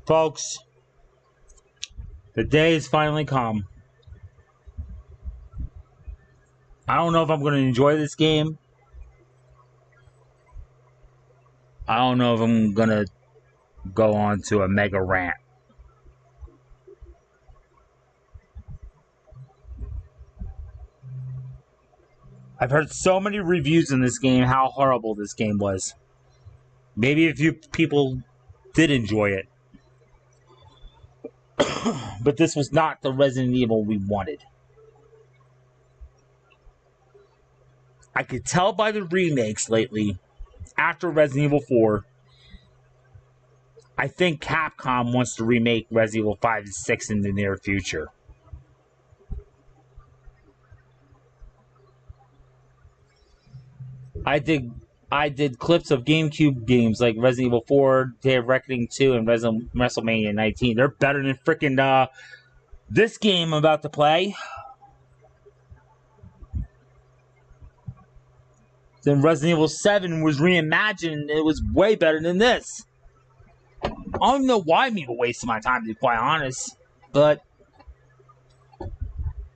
Folks, the day has finally come. I don't know if I'm going to enjoy this game. I don't know if I'm going to go on to a mega rant. I've heard so many reviews in this game how horrible this game was. Maybe a few people did enjoy it. But this was not the Resident Evil we wanted. I could tell by the remakes lately, after Resident Evil 4, I think Capcom wants to remake Resident Evil 5 and 6 in the near future. I did clips of GameCube games like Resident Evil 4, Day of Reckoning 2, and WrestleMania 19. They're better than freaking this game I'm about to play. Then Resident Evil 7 was reimagined. It was way better than this. I don't even know why I'm even wasting my time, to be quite honest. But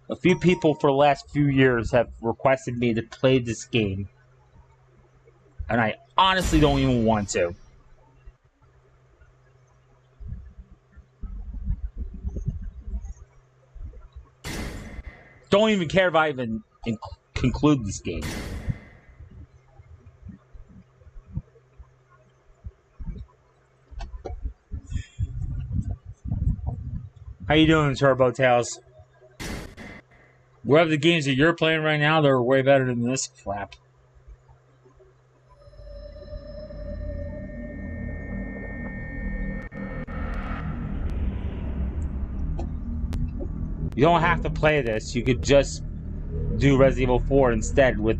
a few people for the last few years have requested me to play this game. And I honestly don't even want to. Don't even care if I even conclude this game. How you doing, Turbo Tails? Whatever the games that you're playing right now, they're way better than this crap. You don't have to play this. You could just do Resident Evil 4 instead with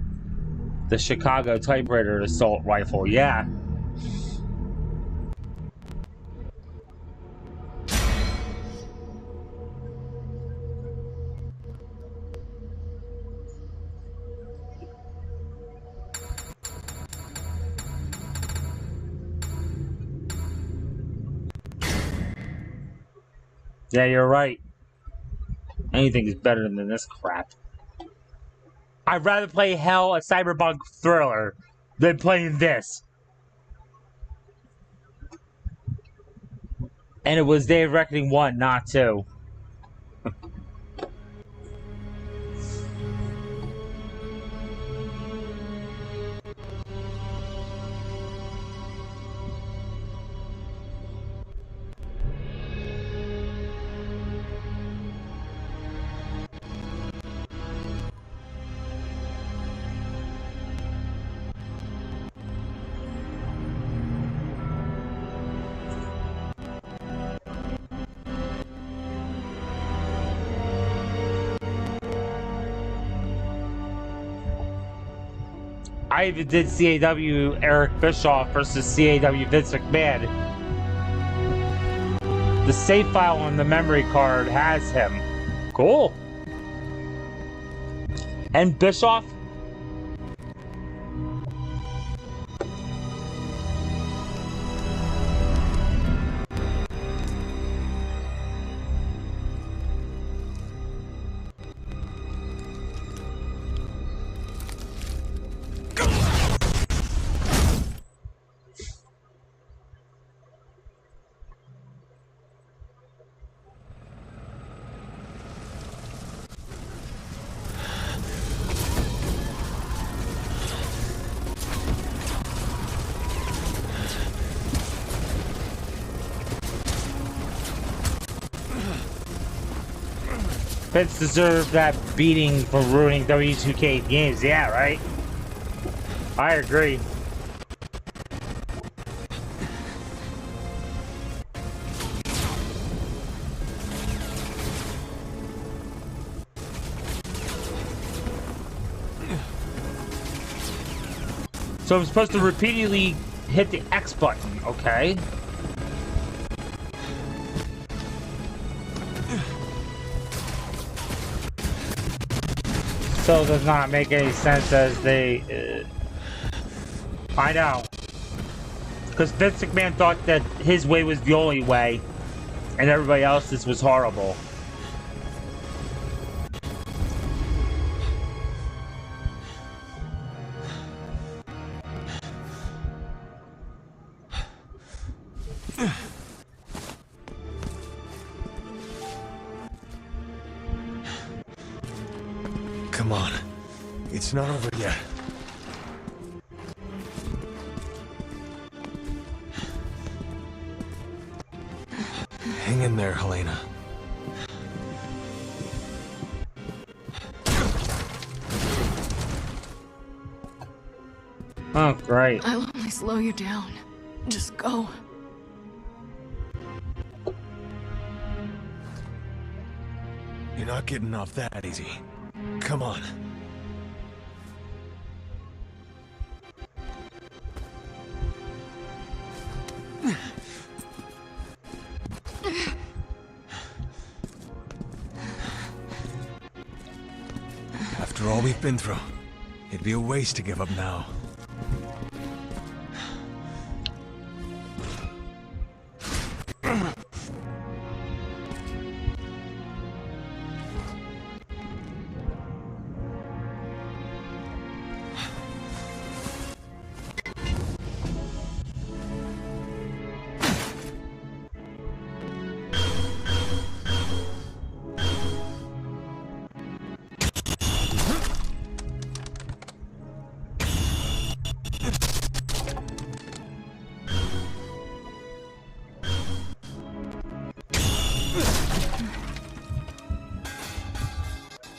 the Chicago typewriter assault rifle. Yeah. Yeah, you're right. Anything is better than this crap. I'd rather play Hell, a cyberpunk thriller, than playing this. And it was Day of Reckoning 1, not 2. I even did CAW Eric Bischoff versus CAW Vince McMahon. The save file on the memory card has him. Cool. And Bischoff? Vince deserved that beating for ruining W2K games, yeah, right? I agree. So I'm supposed to repeatedly hit the X button, okay? Still does not make any sense as they... I know. Because Vince McMahon thought that his way was the only way, and everybody else's was horrible. Come on. It's not over yet. Hang in there, Helena. Oh, great. I'll only slow you down. Just go. You're not getting off that easy. Come on. After all we've been through, it'd be a waste to give up now.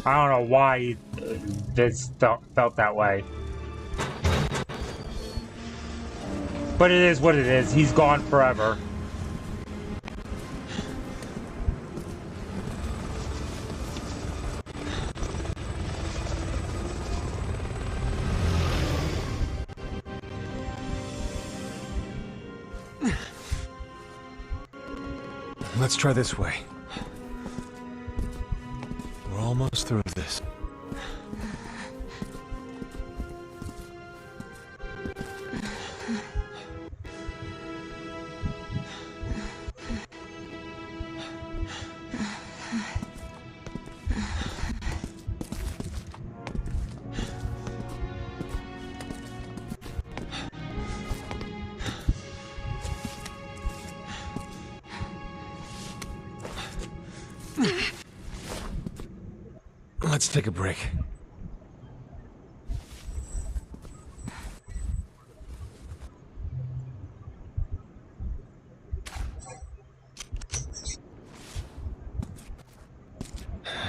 I don't know why this felt that way. But it is what it is. He's gone forever. Let's try this way. We're almost through this. Let's take a break.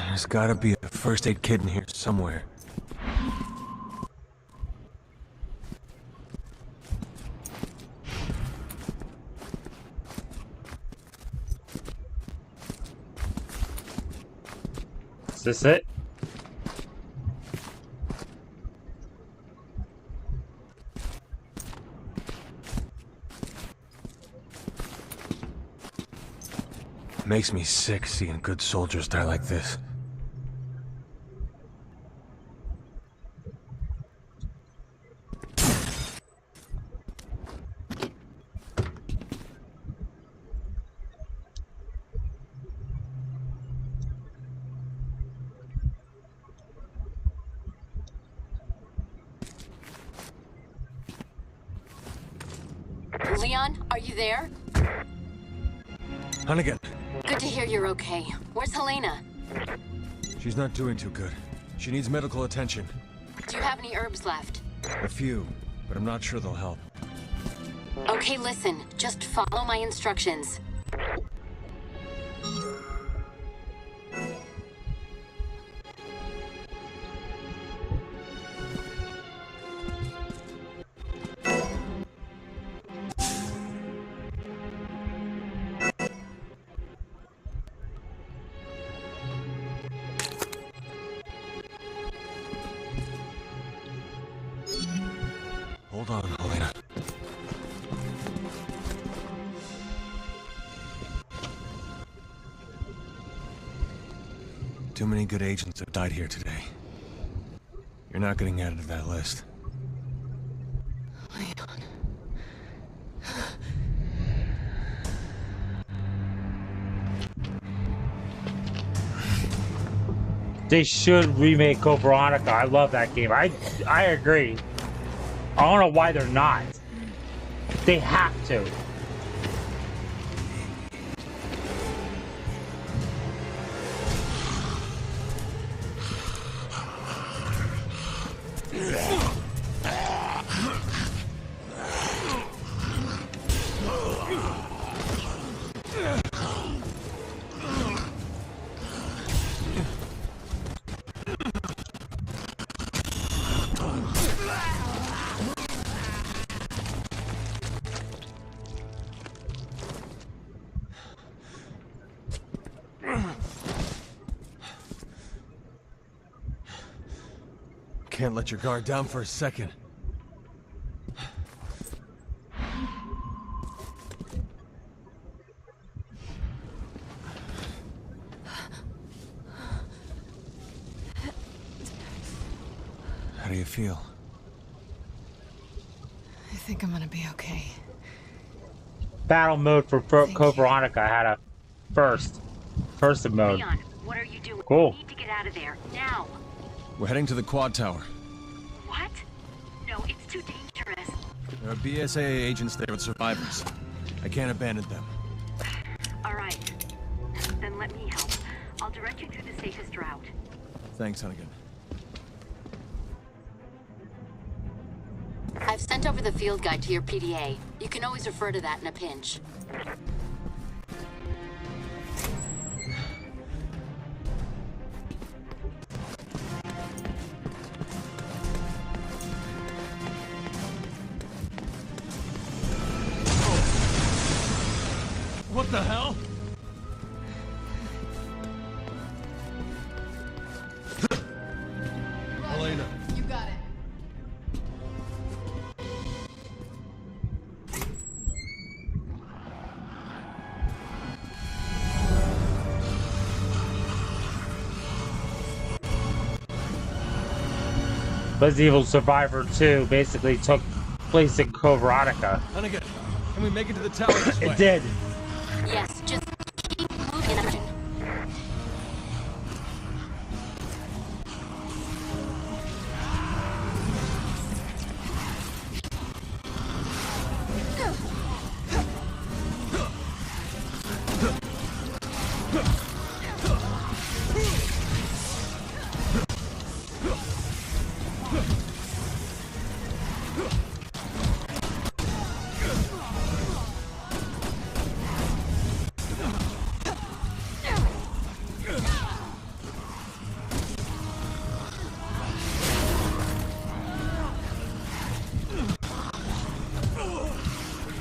There's gotta be a first aid kit in here somewhere. Is this it? Makes me sick seeing good soldiers die like this. Leon, are you there? Hunnigan, Good to hear you're okay. Where's Helena? she's not doing too good. She needs medical attention. Do you have any herbs left? A few, but I'm not sure they'll help. Okay, listen. Just follow my instructions. Hold on, Helena. Too many good agents have died here today. You're not getting added to that list. Leon. They should remake Code Veronica. I love that game. I agree. I don't know why they're not. They have to. Can't let your guard down for a second. How do you feel? I think I'm gonna be okay. Battle mode for Thank Code you. Veronica had a person mode. Leon, what are you doing? Cool. You need to get out of there, now. We're heading to the quad tower. What? No, it's too dangerous. There are BSAA agents there with survivors. I can't abandon them. Alright. Then let me help. I'll direct you through the safest route. Thanks, Hunnigan. I've sent over the field guide to your PDA. You can always refer to that in a pinch. What the hell? Elena. You got it. Resident Evil Survivor 2 basically took place in Code Veronica. Hunnigan, can we make it to the tower this way? It did. Yes, just keep moving.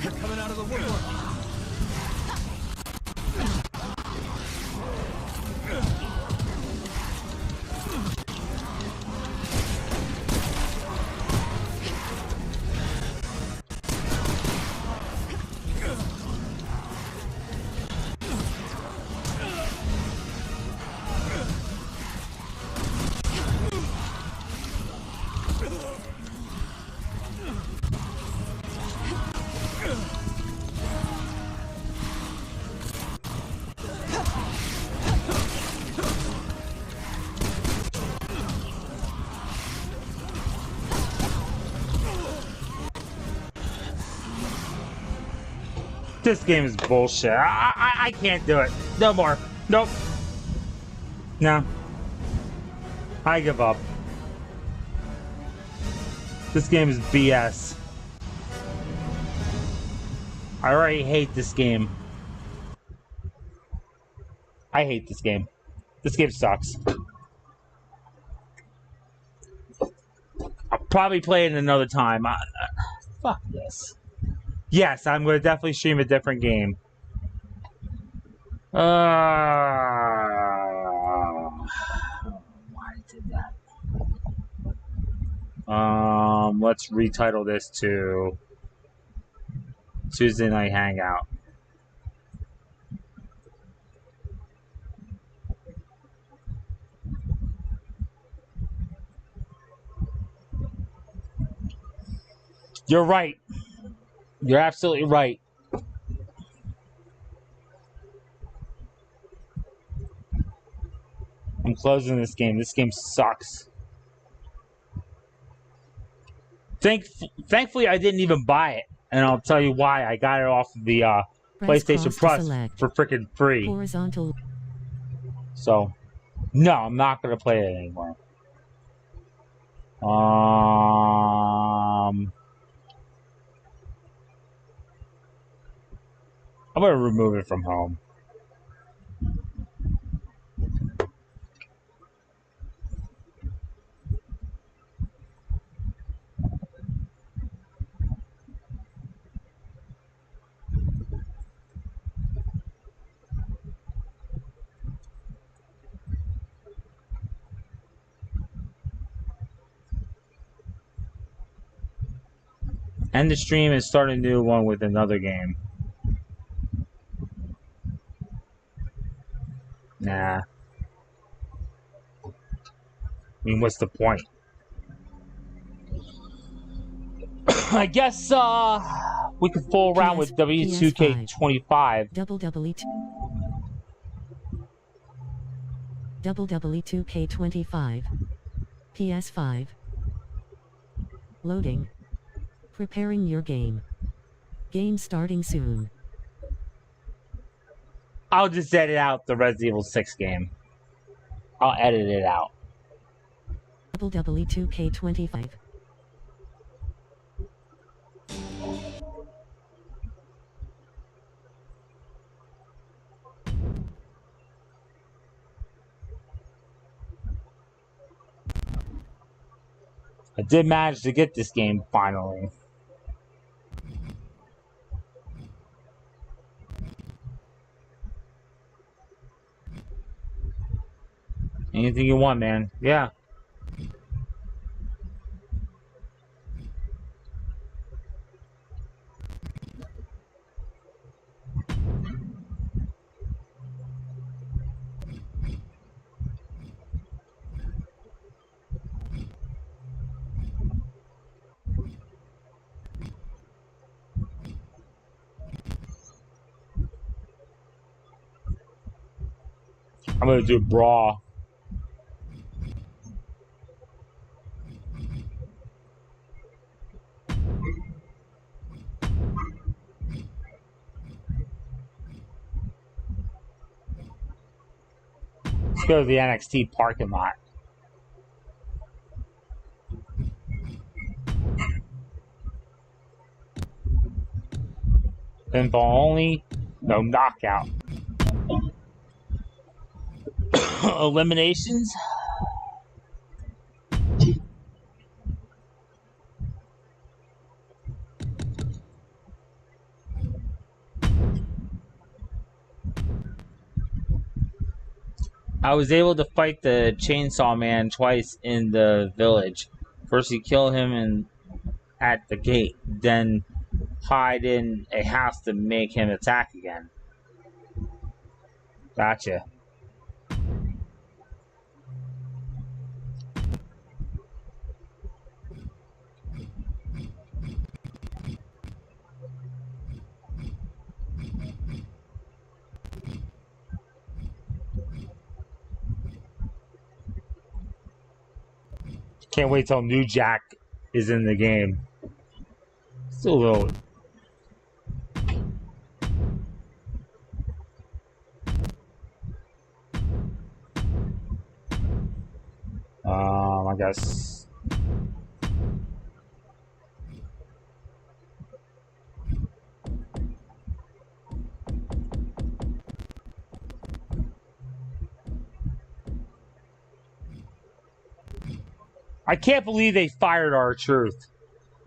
You're coming out of the woodwork. This game is bullshit. I can't do it. No more. Nope. No. I give up. This game is BS. I already hate this game. I hate this game. This game sucks. I'll probably play it another time. Fuck this. Yes, I'm going to definitely stream a different game. Why did that? Let's retitle this to Tuesday Night Hangout. You're right. You're absolutely right. I'm closing this game. This game sucks. Thankfully, I didn't even buy it, and I'll tell you why. I got it off of the PlayStation Plus for freaking free. Horizontal. So, no, I'm not gonna play it anymore. I'm gonna remove it from home. End the stream and start a new one with another game. Nah. I mean, what's the point? I guess we could fool around with W2K25. WWE2K25. PS5. Loading. Preparing your game. Game starting soon. I'll just edit out the Resident Evil 6 game. I'll edit it out. WWE2K25. I did manage to get this game finally. Anything you want, man. Yeah. I'm gonna do bra. Let's go to the NXT parking lot. Pinfall only, no knockout. Eliminations. I was able to fight the Chainsaw Man twice in the village. First, you kill him at the gate, then hide in a house to make him attack again. Gotcha. Can't wait till New Jack is in the game. Still a little. I guess. I can't believe they fired R-Truth.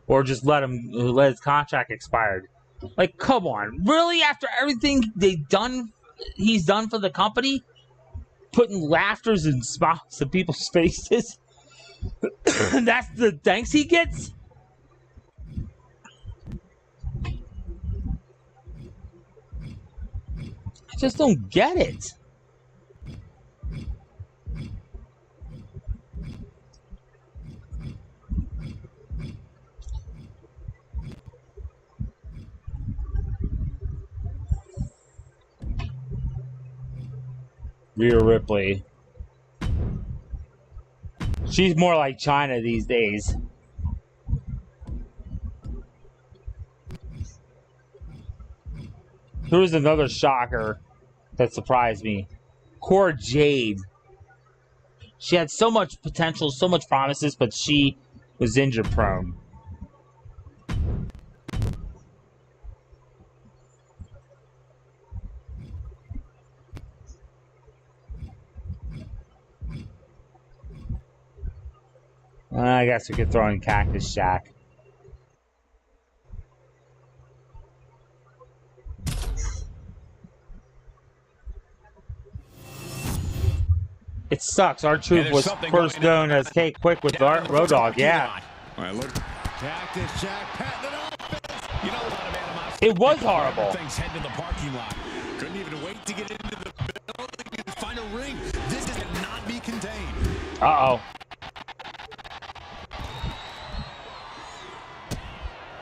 Or just let his contract expired. Like, come on. Really? After everything he's done for the company? Putting laughters and smiles in people's faces? That's the thanks he gets? I just don't get it. Rhea Ripley. She's more like China these days. Here's another shocker that surprised me. Cora Jade. She had so much potential, so much promises, but she was injury prone. I guess we could throw in Cactus Jack. It sucks. R-Truth was first known as K Quick with Road Dogg, yeah. All right, look. Cactus Jack patting it off. It was horrible. Things head to the parking lot. Couldn't even wait to get into the building and find a ring. This cannot be contained. Uh-oh.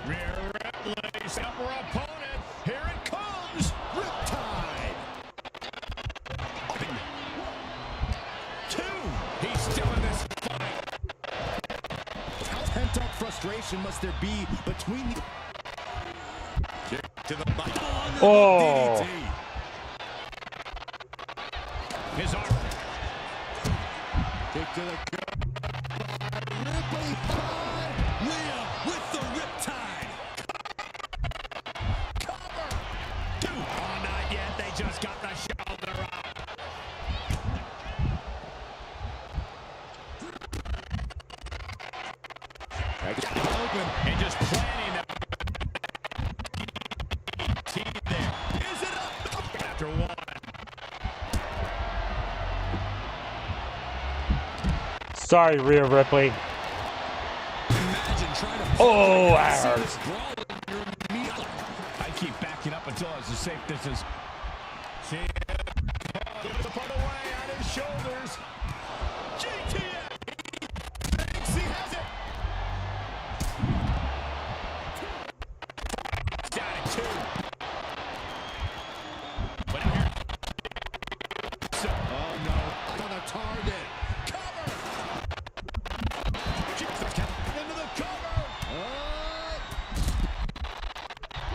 Rhea Ripley, upper opponent. Here it comes. Riptide. Two. He's still in this fight. How pent-up frustration must there be between the... Kick to the body. Oh. DDT. His arm. Kick to the gut. Ripley high. Rhea with the riptide. Cover. Two. Oh, not yet. They just got the shoulder up. Open and just planning that. Team there. Is it up? After one. Sorry, Rhea Ripley. Imagine trying to Oh, that hurts. I keep backing up until it's a safe distance. See it. Give the front away on his shoulders. GTS. He has it. Down at two. But here. Oh no. On the target. Cover. Keeps the count into the cover.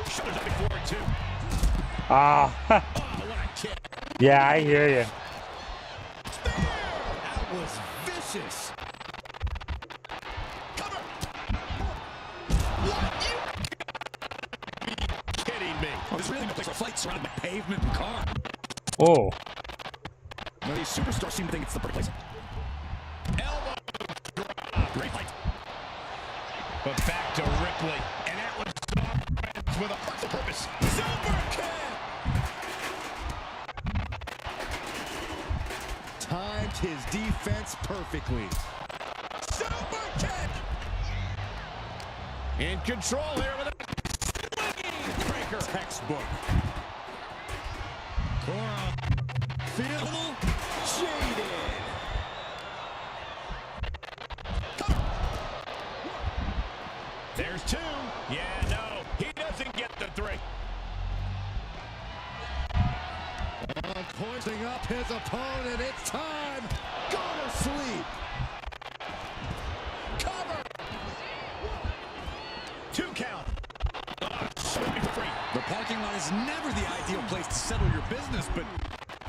Shoulders up before two. Ah. Oh, what a kick. Yeah, I hear you. That was vicious. Cover. What? You kidding me? Oh, this really looks like a fight surrounded by pavement and car. Oh. Now these superstars seem to think it's the perfect place. Elbow drop. Great fight. But back to Ripley. And that was with a purpose. Super kick. Timed his defense perfectly. Super kick. In control here with a swinging breaker. Textbook. Cora. Feel jaded. There's two. Yeah, no. He doesn't get the three. Pointing up his opponent. It's time. Go to sleep. Cover. Two count. Free. The parking lot is never the ideal place to settle your business, but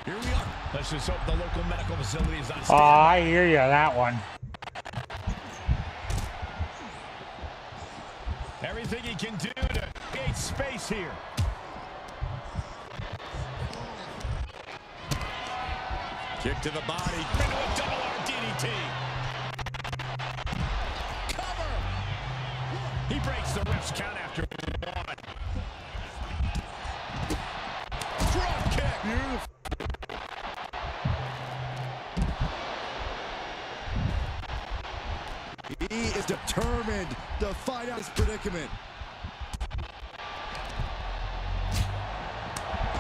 here we are. Let's just hope the local medical facility is on standby. Oh, I hear you, that one. Everything he can do to create space here. Kick to the body. Into a double R DDT. Cover. He breaks the ref's count after one. Drop kick. Beautiful. He is determined to fight out his predicament.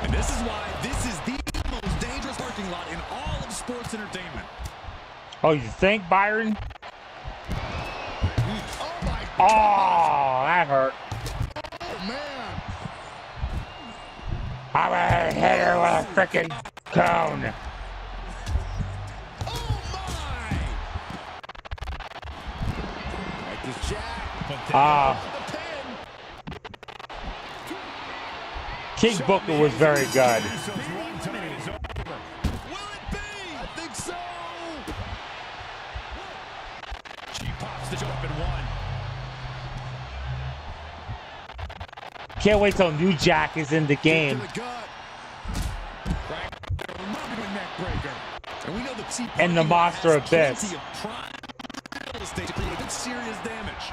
And this is why this is the most dangerous parking lot in all of sports entertainment. Oh, you think, Byron? Oh, my God. Oh, that hurt. Oh, man. I'm gonna hit her with a freaking cone. Oh, my. Like this jack. But the pin. King Booker was very good. Will it be? I think so. She pops the jump and one. Can't wait till New Jack is in the game. And the Monster Abyss. Serious damage.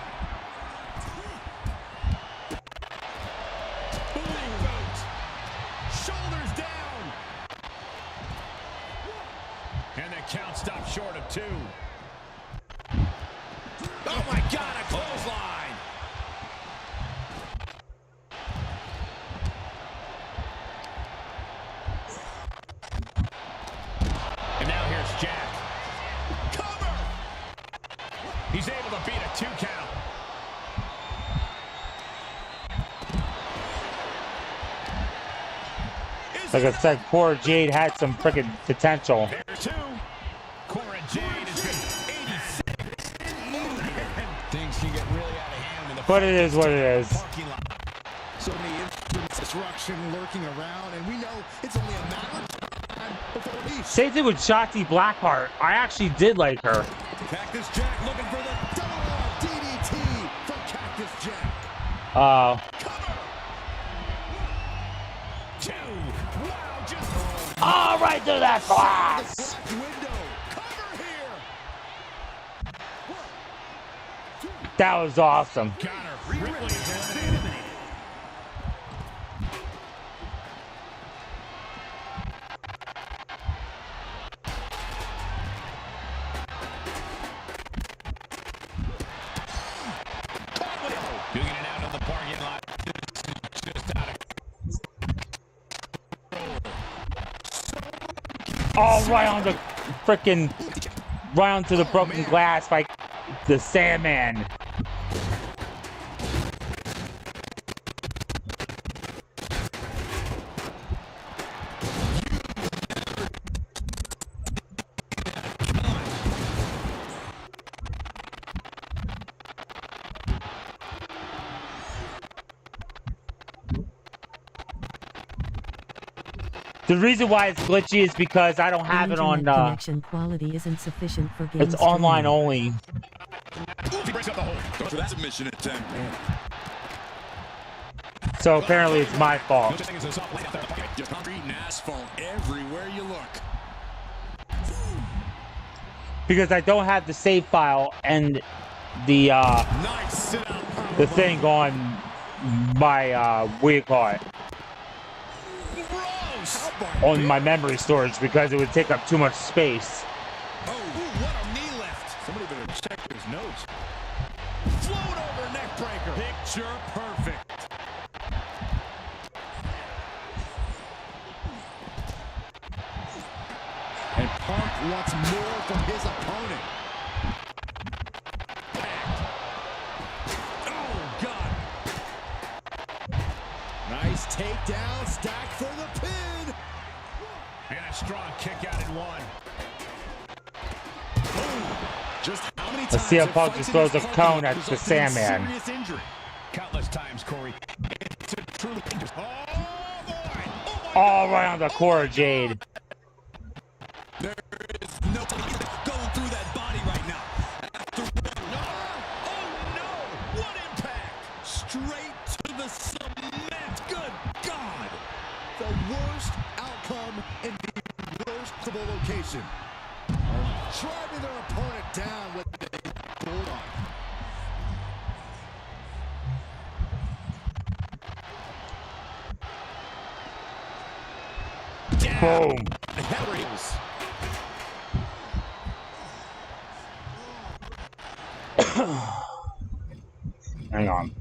Shoulders down. And the count stopped short of two. Oh my God, a clothesline. Like I said, Cora Jade had some freaking potential. There's two. Cora Jade has been 86. Things can get really out of hand when the But it is what it is. parking lot. So many instruments, destruction lurking around, and we know it's only a matter of time before we. Same thing with Shotzi Blackheart. I actually did like her. Cactus Jack looking for the double DDT from Cactus Jack. Uh, Cover. Two. Wow, just all right through that glass. black window. Cover here. That was awesome. Counter. Ripley is eliminated. Doing it out of the parking lot. Just out of All right on the freaking, right onto the broken glass by the Sandman. The reason why it's glitchy is because I don't have it on, Internet connection quality isn't sufficient for game it's online only. He breaks up the hole. That's a mission attempt. So apparently it's my No fault. such thing as a soft lane out there. Just concrete and asphalt everywhere you look. Because I don't have the save file and the, Nice sit out. the thing on my, what do you call it? Gross. On my memory storage because it would take up too much space. Oh, what a knee lift. Somebody better check his notes. Float over neck breaker. Picture perfect. And Punk wants more from his opponent. Oh, God. Nice takedown, stack for the pin. And a strong kick out in one. Just how many Let's see how times Punk have just fights throws in a this cone parking at lot the resulted in Sandman. serious injury? Countless times, Corey. It's a truly dangerous. Oh, boy. Oh, my All God. right on the Cora Jade. There is no going through that body right now. Oh, no. What impact. Straight to the cement. Good God. The worst outcome in the worst possible location. Driving their opponent down with a bulldog. Boom. Harry's. Hang on.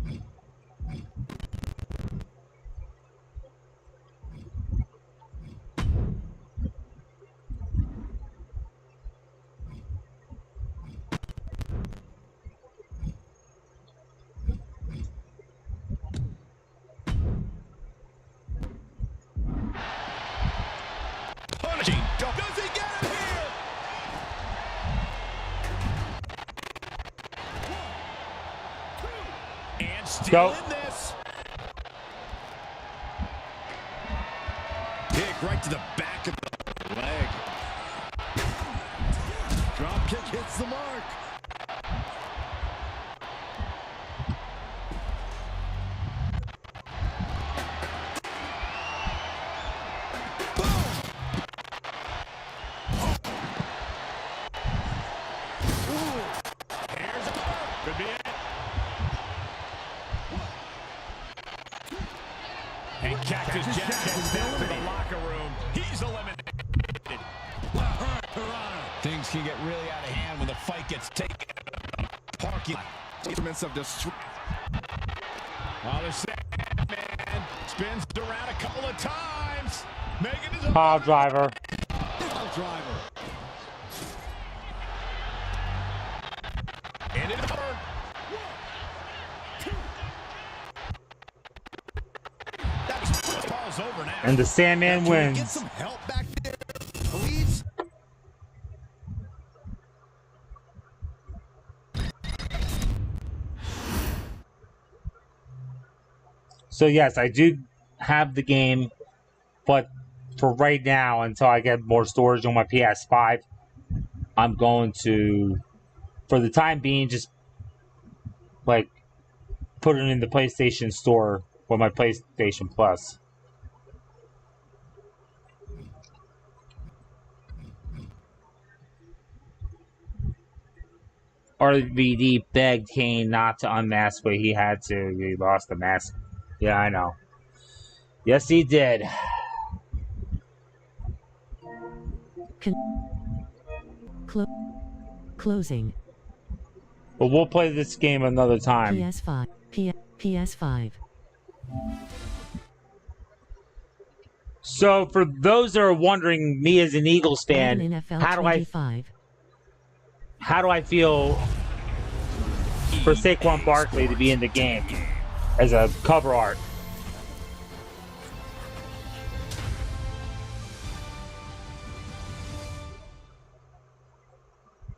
Punishing. Does he get it here? And still Go. in this. Kick right to the back of the leg. Drop kick hits the mark. Could be it. And Cactus Jack heads down to the locker room. He's eliminated. Things can get really out of hand when the fight gets taken. Parking lot. Instruments of destruction. While the Sandman spins around a couple of times. Making his Pile driver. driver. And it's over. That was, ball's over now. And the Sandman Now, can we get wins. some help back there, please? So yes, I do have the game, but for right now, until I get more storage on my PS5, I'm going to, for the time being, just like put it in the PlayStation Store with my PlayStation Plus. RVD begged Kane not to unmask, but he had to. He lost the mask. Yeah, I know. Yes, he did. Closing. But we'll play this game another time. PS5. PS5. So, for those that are wondering, me as an Eagles fan, Madden NFL how do 25. I feel for Saquon Barkley to be in the game as a cover art?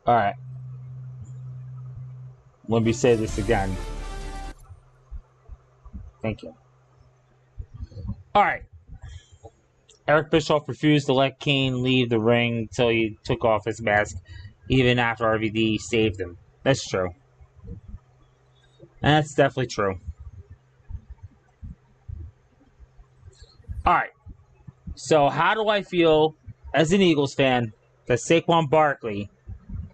All right. Let me say this again. Thank you. All right. Eric Bischoff refused to let Kane leave the ring until he took off his mask, even after RVD saved him. That's true. That's definitely true. All right. So, how do I feel as an Eagles fan that Saquon Barkley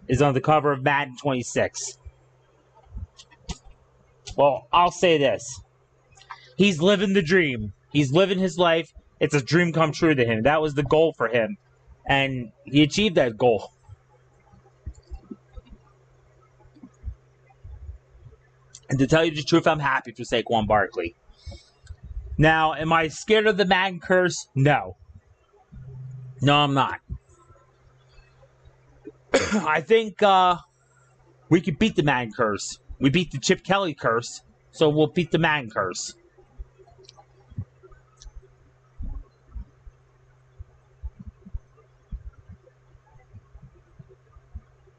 is on the cover of Madden 26? Well, I'll say this. He's living the dream. He's living his life. It's a dream come true to him. That was the goal for him. And he achieved that goal. And to tell you the truth, I'm happy for Saquon Barkley. Now, am I scared of the Madden curse? No. No, I'm not. I think we could beat the Madden curse. We beat the Chip Kelly curse, so we'll beat the Madden curse.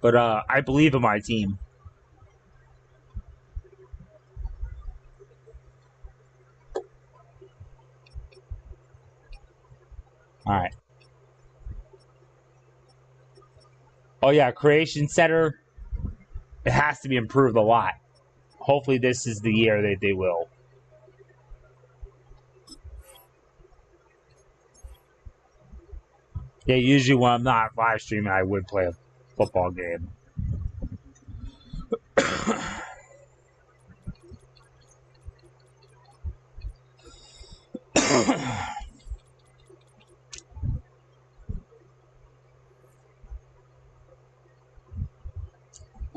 But I believe in my team. All right. Oh, yeah, Creation Center. It has to be improved a lot. Hopefully this is the year that they will. Yeah, usually when I'm not live streaming, I would play a football game.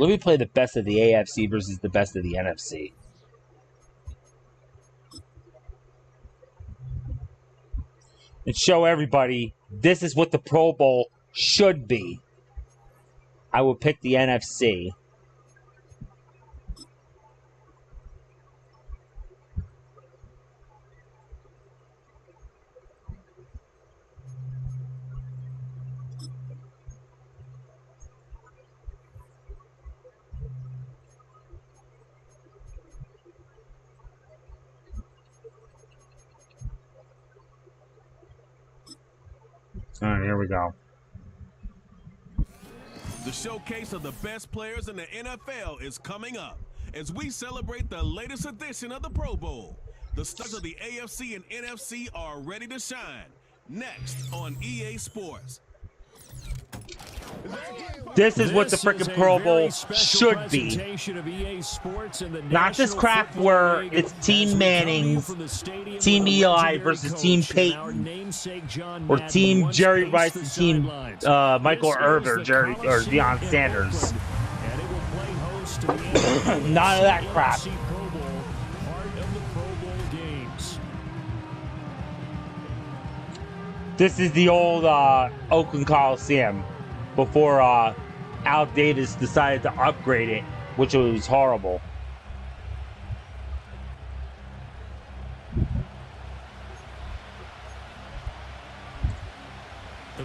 Let me play the best of the AFC versus the best of the NFC. And show everybody this is what the Pro Bowl should be. I will pick the NFC. All right, here we go. The showcase of the best players in the NFL is coming up as we celebrate the latest edition of the Pro Bowl. The stars of the AFC and NFC are ready to shine. Next on EA Sports. This is what the freaking Pro Bowl should be. Not this crap where it's Team Manning's, Team Eli versus Team Peyton, or Team Jerry Rice and Team Michael Irvin or Deion Sanders. None of that crap. This is the old Oakland Coliseum before Al Davis decided to upgrade it, which was horrible.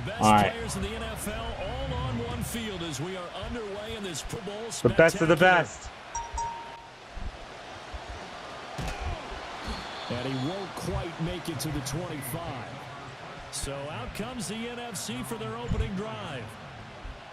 best All right. players in the NFL all on one field as we are underway in this Pro Bowl The best of the spectacular. best. And he won't quite make it to the 25. So out comes the NFC for their opening drive.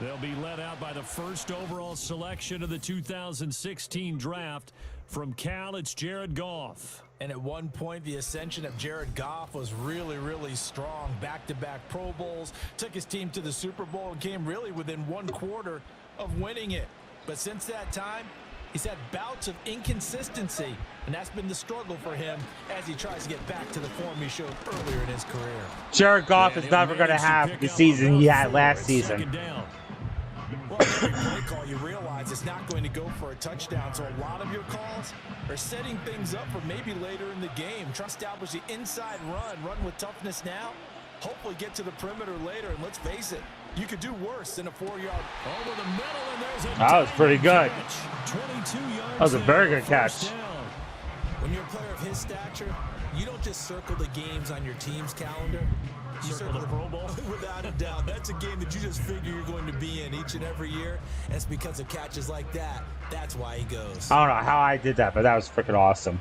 They'll be led out by the first overall selection of the 2016 draft. From Cal, it's Jared Goff. And at one point, the ascension of Jared Goff was really, really strong. Back-to-back Pro Bowls, took his team to the Super Bowl and came really within one quarter of winning it. But since that time, he's had bouts of inconsistency, and that's been the struggle for him as he tries to get back to the form he showed earlier in his career. Jared Goff is never going to have the season he had last season. Well, every play call, you realize it's not going to go for a touchdown, so a lot of your calls are setting things up for maybe later in the game. Try to establish the inside run with toughness now, hopefully get to the perimeter later, and let's face it, you could do worse than a 4-yard. Over the middle, and there's a That was pretty good. catch. 22 yards. That was a very good first catch. down. When you're a player of his stature, you don't just circle the games on your team's calendar. You Circle the Pro Bowl? Without a doubt. That's a game that you just figure you're going to be in each and every year. And it's because of catches like that. That's why he goes. I don't know how I did that, but that was freaking awesome.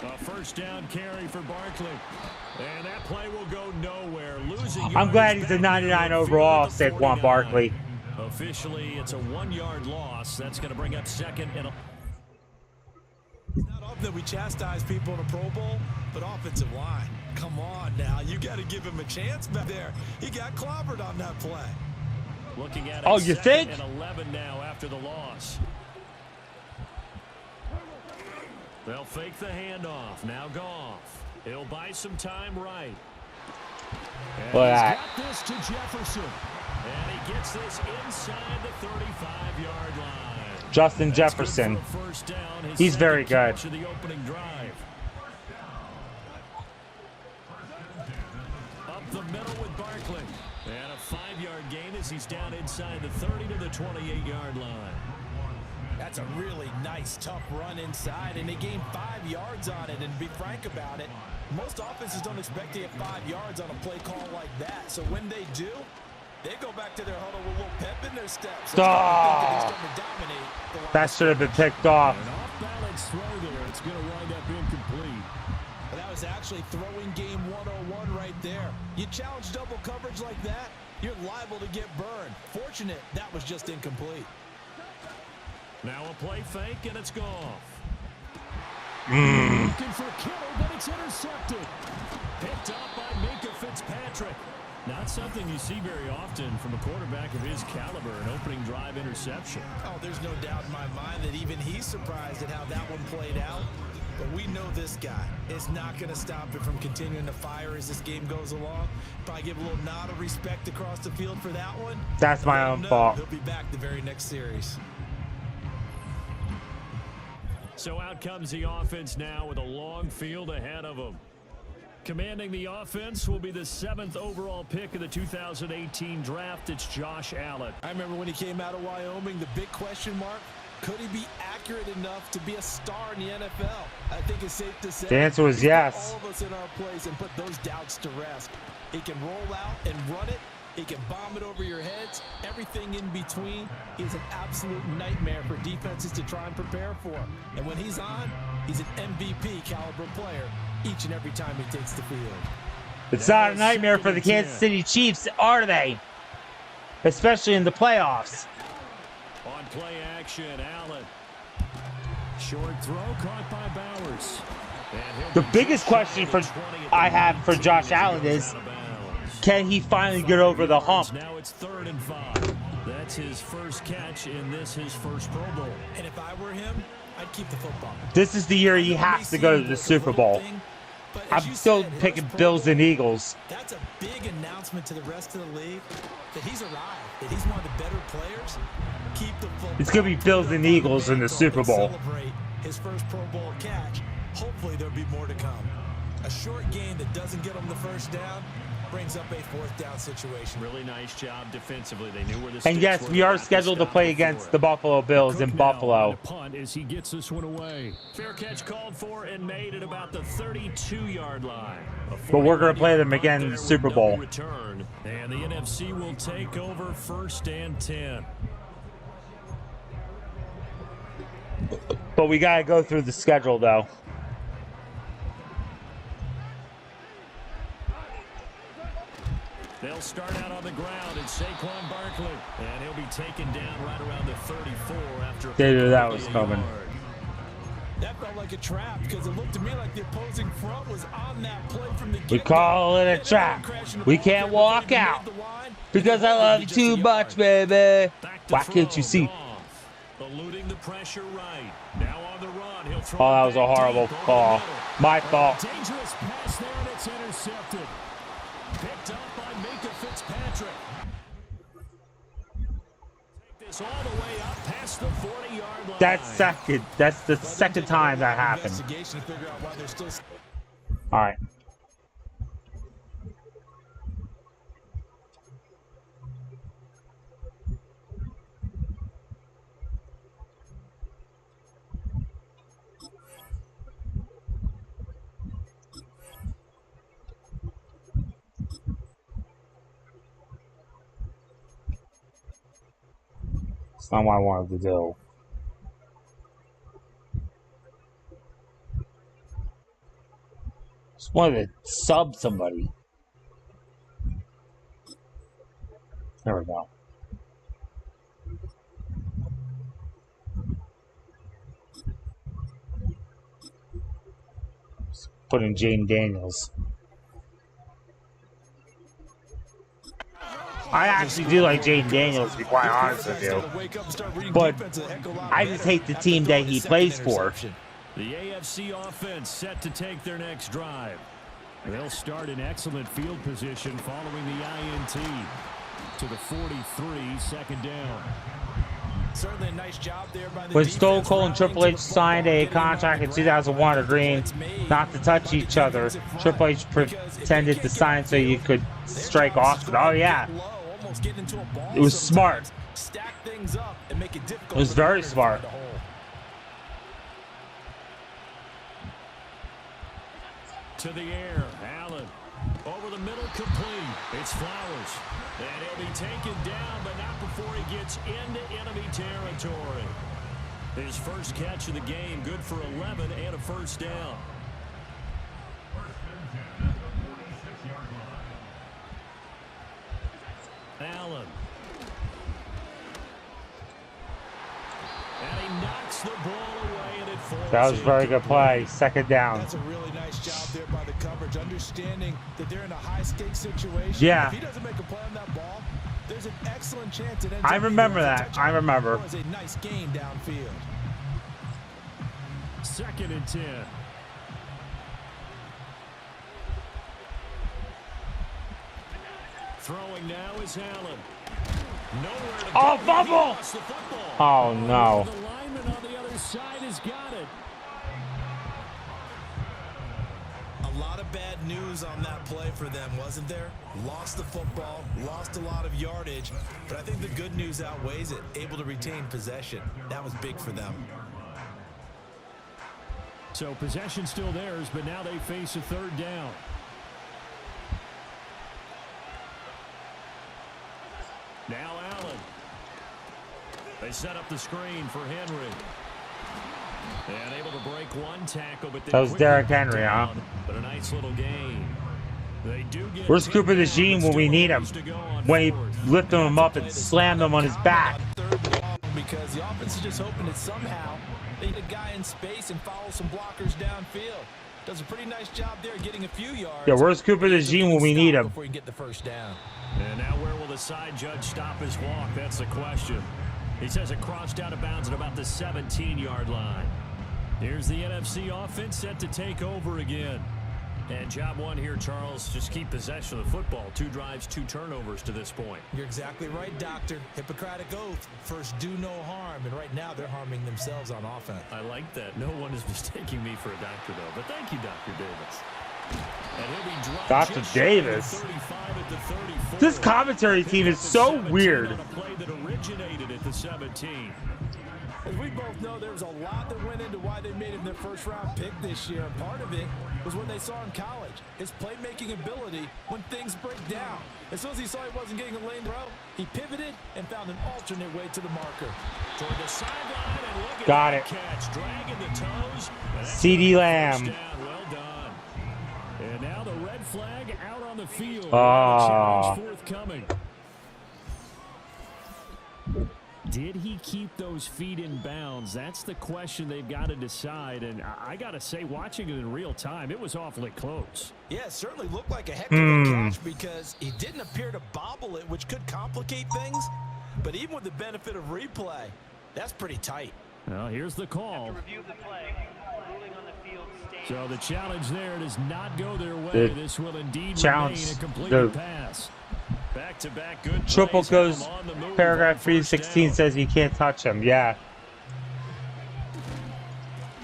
A first down carry for Barkley. And that play will go nowhere. Losing I'm glad yards he's a back 99 near the overall, field at the Saquon 49. Barkley. Officially, it's a 1-yard loss. That's going to bring up second and a... It's not often that we chastise people in a Pro Bowl, but offensive line. Come on now. You got to give him a chance back there. He got clobbered on that play. Looking at Oh, it, you second think? and 11 now after the loss. They'll fake the handoff. Now Goff. He'll buy some time right. And Look he's at got this to Jefferson. And he gets this inside the 35-yard line. Justin That's good Jefferson. for a first down. His He's very second good. catch of the opening drive. Up the middle with Barkley. And a 5-yard gain as he's down inside the 30 to the 28-yard line. That's a really nice, tough run inside, and they gained 5 yards on it. And to be frank about it, most offenses don't expect to get 5 yards on a play call like that. So when they do, they go back to their huddle with a little pep in their steps. That should have been picked off. An off-balance throw there. It's going to wind up incomplete. But that was actually throwing game 101 right there. You challenge double coverage like that, you're liable to get burned. Fortunate that was just incomplete. Now a play fake, and it's Goff. Looking for Kittle, but it's intercepted. Picked up by Minka Fitzpatrick. Not something you see very often from a quarterback of his caliber, an opening drive interception. Oh, there's no doubt in my mind that even he's surprised at how that one played out. But we know this guy is not going to stop it from continuing to fire as this game goes along. Probably give a little nod of respect across the field for that one. That's my own fault. He'll be back the very next series. So out comes the offense now with a long field ahead of them. Commanding the offense will be the 7th overall pick of the 2018 draft. It's Josh Allen. I remember when he came out of Wyoming, the big question mark, could he be accurate enough to be a star in the NFL? I think it's safe to say The answer was he's put yes. all of us in our place and put those doubts to rest. He can roll out and run it. He can bomb it over your heads. Everything in between. He's an absolute nightmare for defenses to try and prepare for. And when he's on, he's an MVP caliber player each and every time he takes the field. It's not a nightmare for the Kansas City Chiefs, are they? Especially in the playoffs. On play action, Allen. Short throw caught by Bowers. The biggest question I have for Josh Allen is, can he finally get over the hump? Now it's 3rd and 5. That's his first catch in this, his first Pro Bowl. And if I were him, I'd keep the football. This is the year he has to go to the Super Bowl. I'm still picking Bills and Eagles. That's a big announcement to the rest of the league that he's arrived, that he's one of the better players. Keep the football. It's going to be Bills and Eagles in the Super Bowl. Celebrate his first Pro Bowl catch. Hopefully there'll be more to come. A short game that doesn't get him the first down, brings up a 4th down situation. Really nice job defensively. They knew where the And yes, we are scheduled to play against the Buffalo Bills in Buffalo. Punt as he gets this one away. Fair catch called for and made at about the 32-yard line. But we're going to play them again in the Super Bowl. Return. And the NFC will take over 1st and 10. But we got to go through the schedule, though. They'll start out on the ground at Saquon Barkley. And he'll be taken down right around the 34 after They knew that was coming. That felt like a trap because it looked to me like the opposing front was on that play from the We call it a trap. We can't walk out because I love you too much, baby. Why can't you see? Eluding the pressure right. Now on the run. He'll throw Oh, that was a horrible call. My fault. Dangerous pass there, and it's intercepted. Picked up by Minka Fitzpatrick. Take this all the way up past the 40-yard line. That's the second time that happened. All right. That's not what I wanted to do. Just wanted to sub somebody. There we go. Just put in Jane Daniels. I actually do like Jaden Daniels, to be quite honest with you. But I just hate the team that he plays for. The AFC offense set to take their next drive. They'll start in excellent field position following the INT to the 43, 2nd down. Certainly a nice job there by the When Stone Cold and Triple H signed a contract in 2001 agreeing not to touch each other, Triple H pretended to sign so you could strike Austin. Oh yeah, it was smart. It was very smart. To the air, Allen. Over the middle, complete. It's Flowers. And he'll be taken down, but not before he gets into enemy territory. His first catch of the game, good for 11 and a 1st down. Allen. And he knocks the ball away, and it falls. That was a very good play. 2nd down. That's a really nice job there by the coverage, understanding that they're in a high-stakes situation. Yeah. If he doesn't make a play on that ball, there's an excellent chance it ends I up remember being a that. touchdown. I remember. It was a nice gain downfield. 2nd and 10. Throwing now is Allen. Nowhere to Oh, go. fumble! He lost the football. Oh no. The lineman on the other side has got it. A lot of bad news on that play for them, wasn't there? Lost the football, lost a lot of yardage, but I think the good news outweighs it. Able to retain possession. That was big for them. So possession still theirs, but now they face a 3rd down. Now Allen. They set up the screen for Henry. And able to break one tackle, but That was Derrick Henry, huh? But a nice little gain. They do get Where's Cooper the Gene when we need him? When he lifted him up and slammed him on his back. Because the offense is just hoping that somehow they get a guy in space and follow some blockers downfield. Does a pretty nice job there getting a few yards. Yeah, where's Cooper the Gene when we need him? Before you get the 1st down. And now where will the side judge stop his walk? That's the question. He says it crossed out of bounds at about the 17-yard line. Here's the NFC offense set to take over again. And job one here, Charles, just keep possession of the football. 2 drives, 2 turnovers to this point. You're exactly right, Doctor. Hippocratic oath. First, do no harm. And right now, they're harming themselves on offense. I like that. No one is mistaking me for a doctor, though. But thank you, Dr. Davis. And he'll be dropped Dr. just shy of the Davis. 35 at the 34. This commentary team is so weird. On a play that originated at the 17. As we both know, there was a lot that went into why they made him their first-round pick this year. And part of it was what they saw in college, his playmaking ability when things break down. As soon as he saw he wasn't getting a lane throw, he pivoted and found an alternate way to the marker. Toward the sideline, and look at Got that it. catch, dragging the toes. And that's CeeDee a Lamb. first down. Well done. And now the red flag out on the field. Ah. Challenge forthcoming. Did he keep those feet in bounds? That's the question they've got to decide. And I got to say, watching it in real time, it was awfully close. Yeah, it certainly looked like a heck of a catch because he didn't appear to bobble it, which could complicate things. But even with the benefit of replay, that's pretty tight. Well, here's the call. So the challenge there does not go their way. This will indeed challenge, remain a complete pass. Back-to-back good Triple plays, goes, have him on the move paragraph on first 316 down. says you can't touch him. Yeah.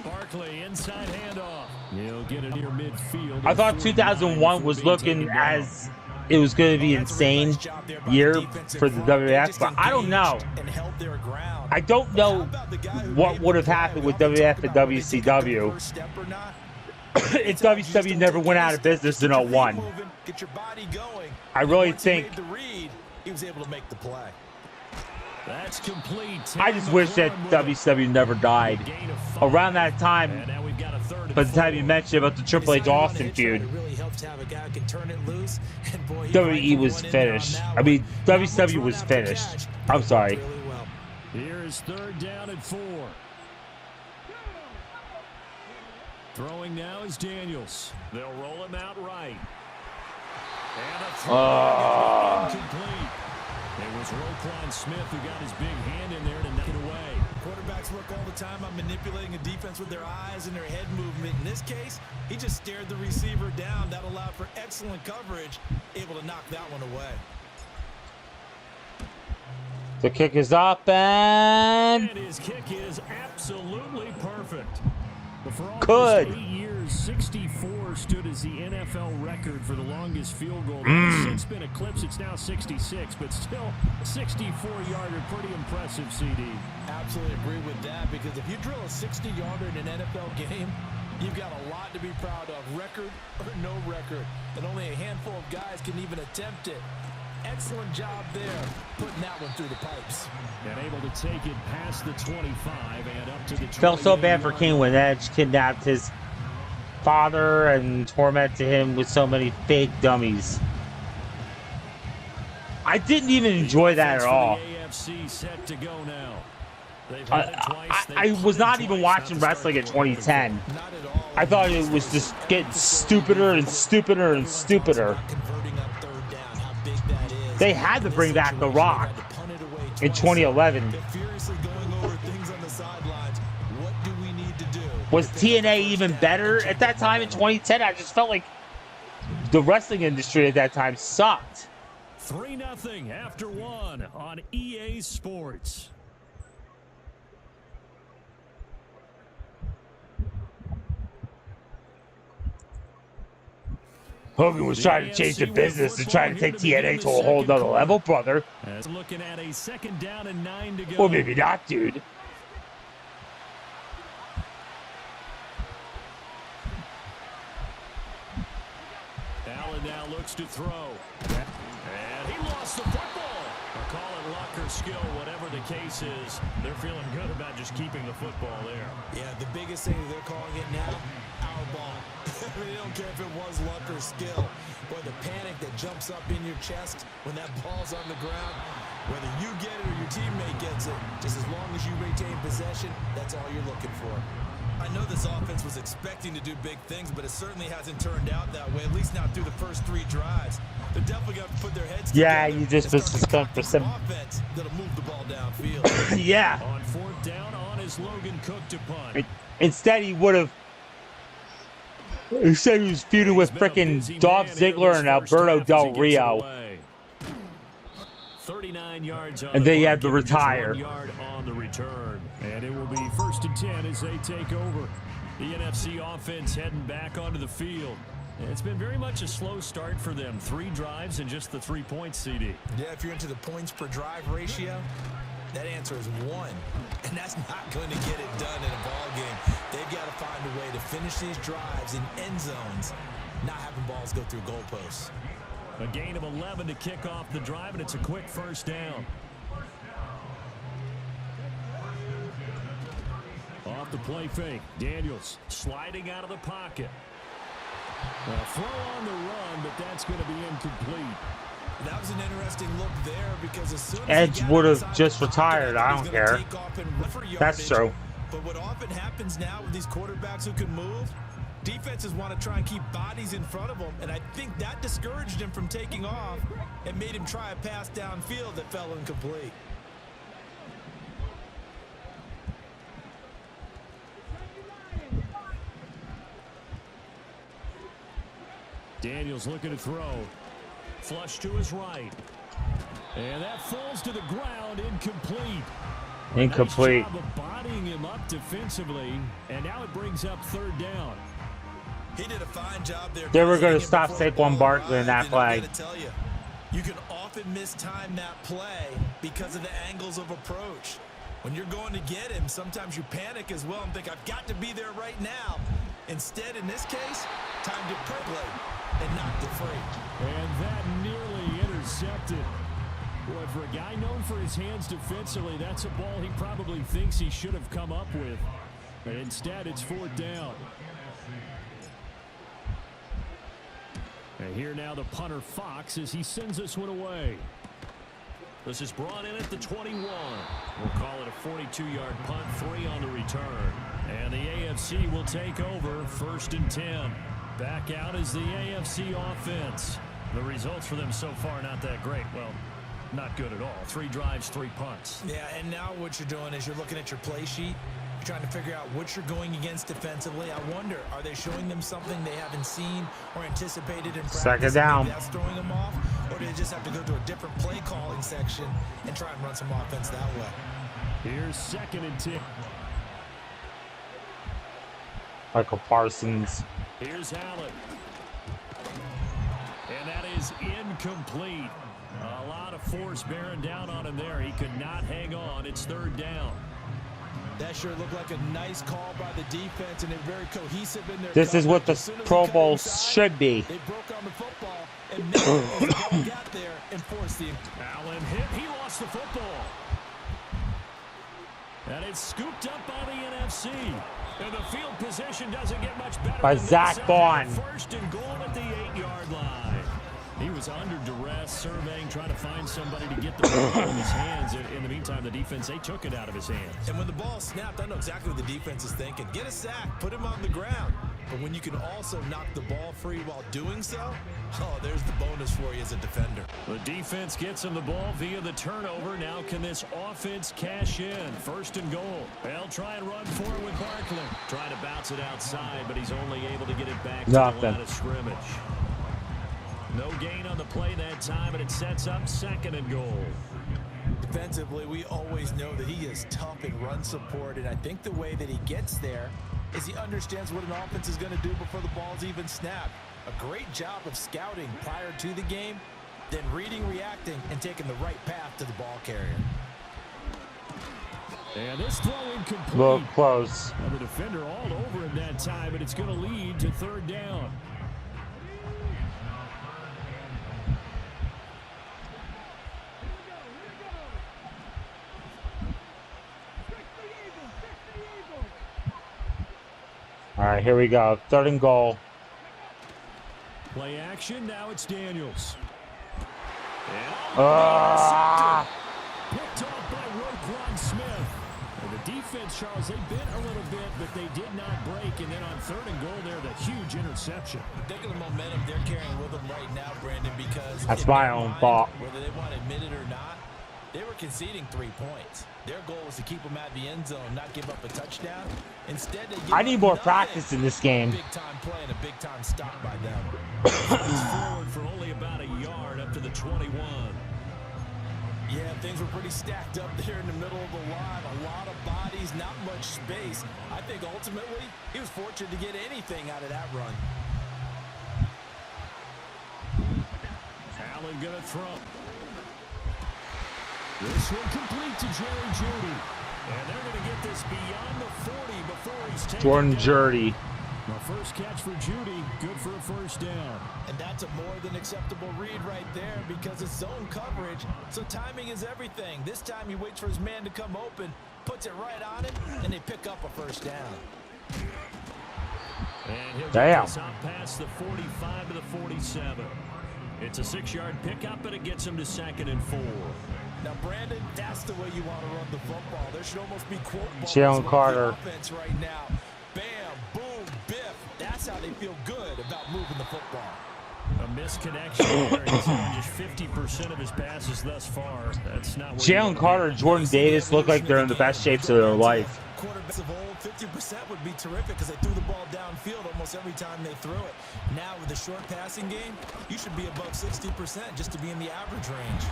Barkley inside handoff. He'll get it near midfield. I thought 2001 was looking as it was going to be insane year for the WWF, but I don't know. I don't know what would have happened with WWF and WCW if WCW never went out of business in 01. I really think he was able to make the play. That's complete. I just wish that WCW never died. Around that time, And now we've got a third and by the time you 4. mentioned about the Triple H Austin feud, WWE was finished. I mean, WCW was finished. I'm sorry. Here is third down and 4. Throwing now is Daniels. They'll roll him out right. And a throw incomplete. It was Roquan Smith who got his big hand in there to knock it away. Quarterbacks work all the time on manipulating a defense with their eyes and their head movement. In this case, he just stared the receiver down. That allowed for excellent coverage, able to knock that one away. The kick is up and And his kick is absolutely perfect. But for all Good. 8 years, 64 stood as the NFL record for the longest field goal. That's since been eclipsed. It's now 66, but still a 64-yarder. Pretty impressive, CD. Absolutely agree with that, because if you drill a 60-yarder in an NFL game, you've got a lot to be proud of, record or no record. And only a handful of guys can even attempt it. Excellent job there, putting that one through the pipes. And able to take it past the 25 and up to the 20. felt so bad for King when Edge kidnapped his father and tormented him with so many fake dummies. I didn't even enjoy that at all. AFC set to go now. They've had it twice. I was not even watching wrestling in 2010. I thought it was just getting stupider and stupider and stupider. They had to bring back The Rock in 2011. Was TNA even better at that time in 2010? I just felt like the wrestling industry at that time sucked. 3-0 after 1 on EA Sports. Hogan was trying to change the business and trying to take TNA to a whole nother level, brother. As looking at a second down and 9 to go. Or maybe not, dude. Allen now looks to throw. And he lost the football. Or call it luck or skill, whatever the case is. They're feeling good about just keeping the football there. Yeah, the biggest thing they're calling it now, our ball. They don't care if it was luck or skill. Or the panic that jumps up in your chest when that ball's on the ground. Whether you get it or your teammate gets it, just as long as you retain possession, that's all you're looking for. I know this offense was expecting to do big things, but it certainly hasn't turned out that way, at least not through the first 3 drives. They're definitely going to put their heads Yeah, together you just and missed start the to stunt for copy some. offense that'll move the ball downfield. Yeah. On 4th down on is Logan Cook to punt. Instead, he would have. He said he was feuding with frickin' Dolph Ziggler and Alberto Del Rio. 39 yards on And then the he had to punt, just retire. 1 yard on the return. And it will be 1st and 10 as they take over. The NFC offense heading back onto the field. It's been very much a slow start for them. 3 drives and just the 3 points, CD. Yeah, if you're into the points per drive ratio, that answer is 1. And that's not going to get it done in a ball game. They've got to find a way to finish these drives in end zones, not having balls go through goalposts. A gain of 11 to kick off the drive, and it's a quick first down. Off the play fake. Daniels sliding out of the pocket. A throw on the run, but that's going to be incomplete. That was an interesting look there because as soon as Edge would have just retired. I don't care. That's true. But what often happens now with these quarterbacks who can move, defenses want to try and keep bodies in front of them, and I think that discouraged him from taking off and made him try a pass downfield that fell incomplete. Daniels looking to throw. Flush to his right. And that falls to the ground, incomplete. Incomplete. Nice job of bodying him up defensively, and now it brings up 3rd down. He did a fine job there. They were going to stop Saquon Barkley in that play. You can often mistime that play because of the angles of approach. When you're going to get him, sometimes you panic as well and think, I've got to be there right now. Instead, in this case, time to percolate and knock the free. And that nearly intercepted. Boy, for a guy known for his hands defensively, that's a ball he probably thinks he should have come up with. But instead, it's 4th down. And here now the punter Fox as he sends this one away. This is brought in at the 21. We'll call it a 42-yard punt, 3 on the return. And the AFC will take over 1st and 10. Back out is the AFC offense. The results for them so far not that great. Well, not good at all. 3 drives, 3 punts. Yeah, and now what you're doing is you're looking at your play sheet. You're trying to figure out what you're going against defensively. I wonder, are they showing them something they haven't seen or anticipated in practice? 2nd down. Maybe that's throwing them off, or do they just have to go to a different play calling section and try and run some offense that way? Here's 2nd and 10. Michael Parsons. Here's Allen. And that is incomplete. A lot of force bearing down on him there. He could not hang on. It's 3rd down. That sure looked like a nice call by the defense, and they're very cohesive in their This is what the Pro Bowl inside, should be. They broke on the football, and now the ball got there and forced the... Allen hit. He lost the football. And it's scooped up by the NFC. And the field position doesn't get much better. By Zach Bond. 1st and goal at the 8-yard line. He was under duress, surveying, trying to find somebody to get the ball out of his hands. In the meantime, the defense, they took it out of his hands. And when the ball snapped, I know exactly what the defense is thinking. Get a sack, put him on the ground. But when you can also knock the ball free while doing so, oh, there's the bonus for you as a defender. The defense gets him the ball via the turnover. Now can this offense cash in? 1st and goal. They'll try and run for it with Barkley. Trying to bounce it outside, but he's only able to get it back to the line of scrimmage. No gain on the play that time, and it sets up 2nd and goal. Defensively, we always know that he is tough in run support, and I think the way that he gets there is he understands what an offense is going to do before the ball's even snapped. A great job of scouting prior to the game, then reading, reacting, and taking the right path to the ball carrier. And this throw incomplete. Look close. Now the defender all over him that time, but it's going to lead to 3rd down. All right, here we go. 3rd and goal. Play action. Now it's Daniels. Ah! Picked off by Roquan Smith. And the defense, Charles, they bit a little bit, but they did not break. And then on 3rd and goal there, the huge interception. Think of the momentum they're carrying with them right now, Brandon, because that's my own fault. Whether they want to admit it or not, they were conceding 3 points. Their goal was to keep them at the end zone, not give up a touchdown. Instead, they I need more practice in this game. Big time play and a big time stop by them. Forward for only about a yard up to the 21. Yeah, things were pretty stacked up there in the middle of the line. A lot of bodies, not much space. I think ultimately he was fortunate to get anything out of that run. Allen going to throw. This one complete to Jerry Jeudy. And they're going to get this beyond the 40 before he's taken Jordan down. Jeudy. The first catch for Jeudy, good for a first down. And that's a more than acceptable read right there because it's zone coverage, so timing is everything. This time he waits for his man to come open, puts it right on him, and they pick up a first down. And he'll Damn. get this out past the 45 to the 47. It's a 6-yard pickup, and it gets him to 2nd and 4. Now, Brandon, that's the way you want to run the football. There should almost be quote balls Jalen with Carter. the offense right now. Bam, boom, biff. That's how they feel good about moving the football. A misconnection there. He's on just 50% of his passes thus far. That's not what Jalen Carter and Jordan Davis look like they're in the best shapes of their life. Quarterbacks of old, 50% would be terrific because they threw the ball downfield almost every time they threw it. Now, with the short passing game, you should be above 60% just to be in the average range.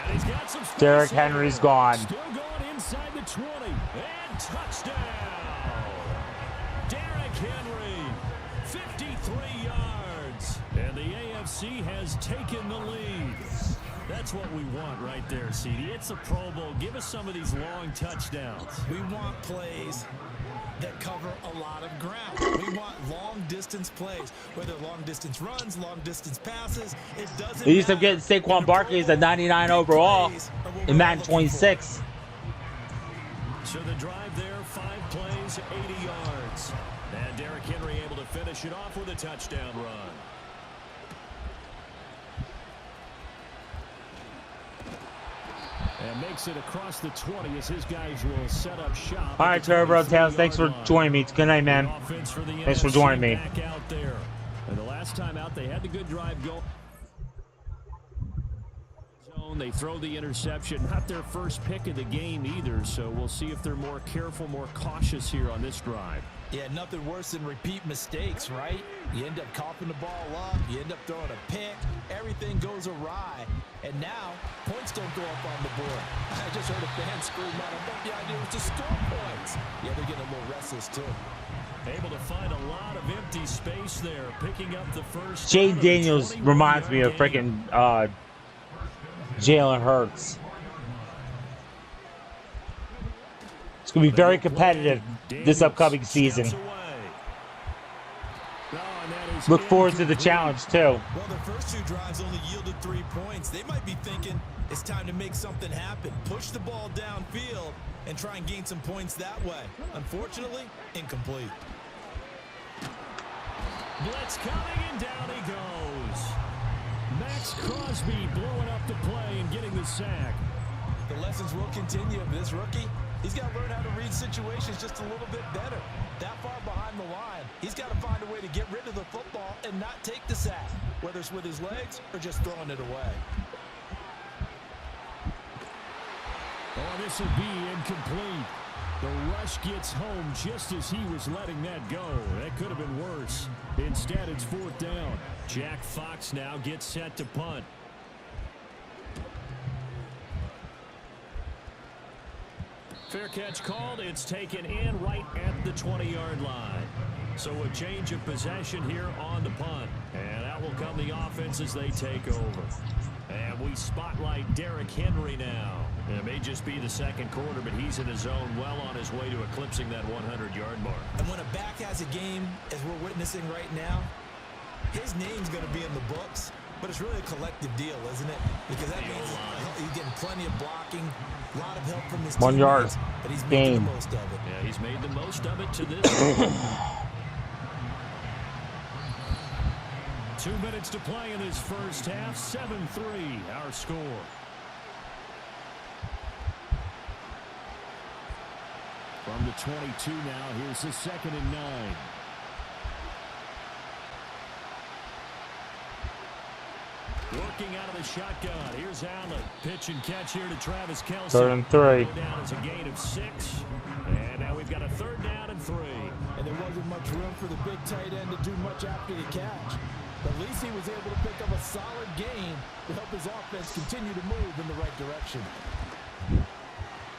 And he's got some space. Derrick Henry's gone. Still going inside the 20. And touchdown. Derrick Henry, 53 yards. And the AFC has taken the lead. That's what we want right there, CD. It's a Pro Bowl. Give us some of these long touchdowns. We want plays that cover a lot of ground. We want long-distance plays, whether long-distance runs, long-distance passes. It doesn't They used to matter. get Saquon Barkley as a 99 overall in Madden 26. So the drive there, 5 plays, 80 yards. And Derrick Henry able to finish it off with a touchdown run. And makes it across the 20 as his guys will set up shop. All right, Turbo Tails, thanks for joining me. Good night, man. Thanks for joining me. Back out there. And the last time out, they had the good drive going. They throw the interception. Not their first pick of the game either, so we'll see if they're more careful, more cautious here on this drive. Yeah, nothing worse than repeat mistakes, right? You end up coughing the ball up, you end up throwing a pick, everything goes awry, and now points don't go up on the board. I just heard a fan scream out, I thought the idea was to score points. Yeah, they're getting a little restless too. Able to find a lot of empty space there, picking up the first. Jay Daniels reminds me of freaking Jalen Hurts. It's going to be very competitive this upcoming season. Look forward to the challenge, too. Well, their first 2 drives only yielded 3 points. They might be thinking it's time to make something happen. Push the ball downfield and try and gain some points that way. Unfortunately, incomplete. Blitz coming, and down he goes. Max Crosby blowing up the play and getting the sack. The lessons will continue of this rookie. He's got to learn how to read situations just a little bit better. That far behind the line, he's got to find a way to get rid of the football and not take the sack, whether it's with his legs or just throwing it away. Oh, this will be incomplete. The rush gets home just as he was letting that go. That could have been worse. Instead, it's 4th down. Jack Fox now gets set to punt. Fair catch called. It's taken in right at the 20-yard line. So a change of possession here on the punt. And out will come the offense as they take over. And we spotlight Derrick Henry now. It may just be the second quarter, but he's in his zone, well on his way to eclipsing that 100-yard mark. And when a back has a game, as we're witnessing right now, his name's going to be in the books, but it's really a collective deal, isn't it? Because that means he's getting plenty of blocking, a lot of help from his 1 yard. teammates, but he's making the most of it. Yeah, he's made the most of it to this. 2 minutes to play in this first half. 7-3, our score. From the 22 now, here's the 2nd and 9. Working out of the shotgun. Here's Allen. Pitch and catch here to Travis Kelce. 3rd and 3. Down as a gain of 6. And now we've got a 3rd down and 3. And there wasn't much room for the big tight end to do much after the catch. But at least he was able to pick up a solid gain to help his offense continue to move in the right direction.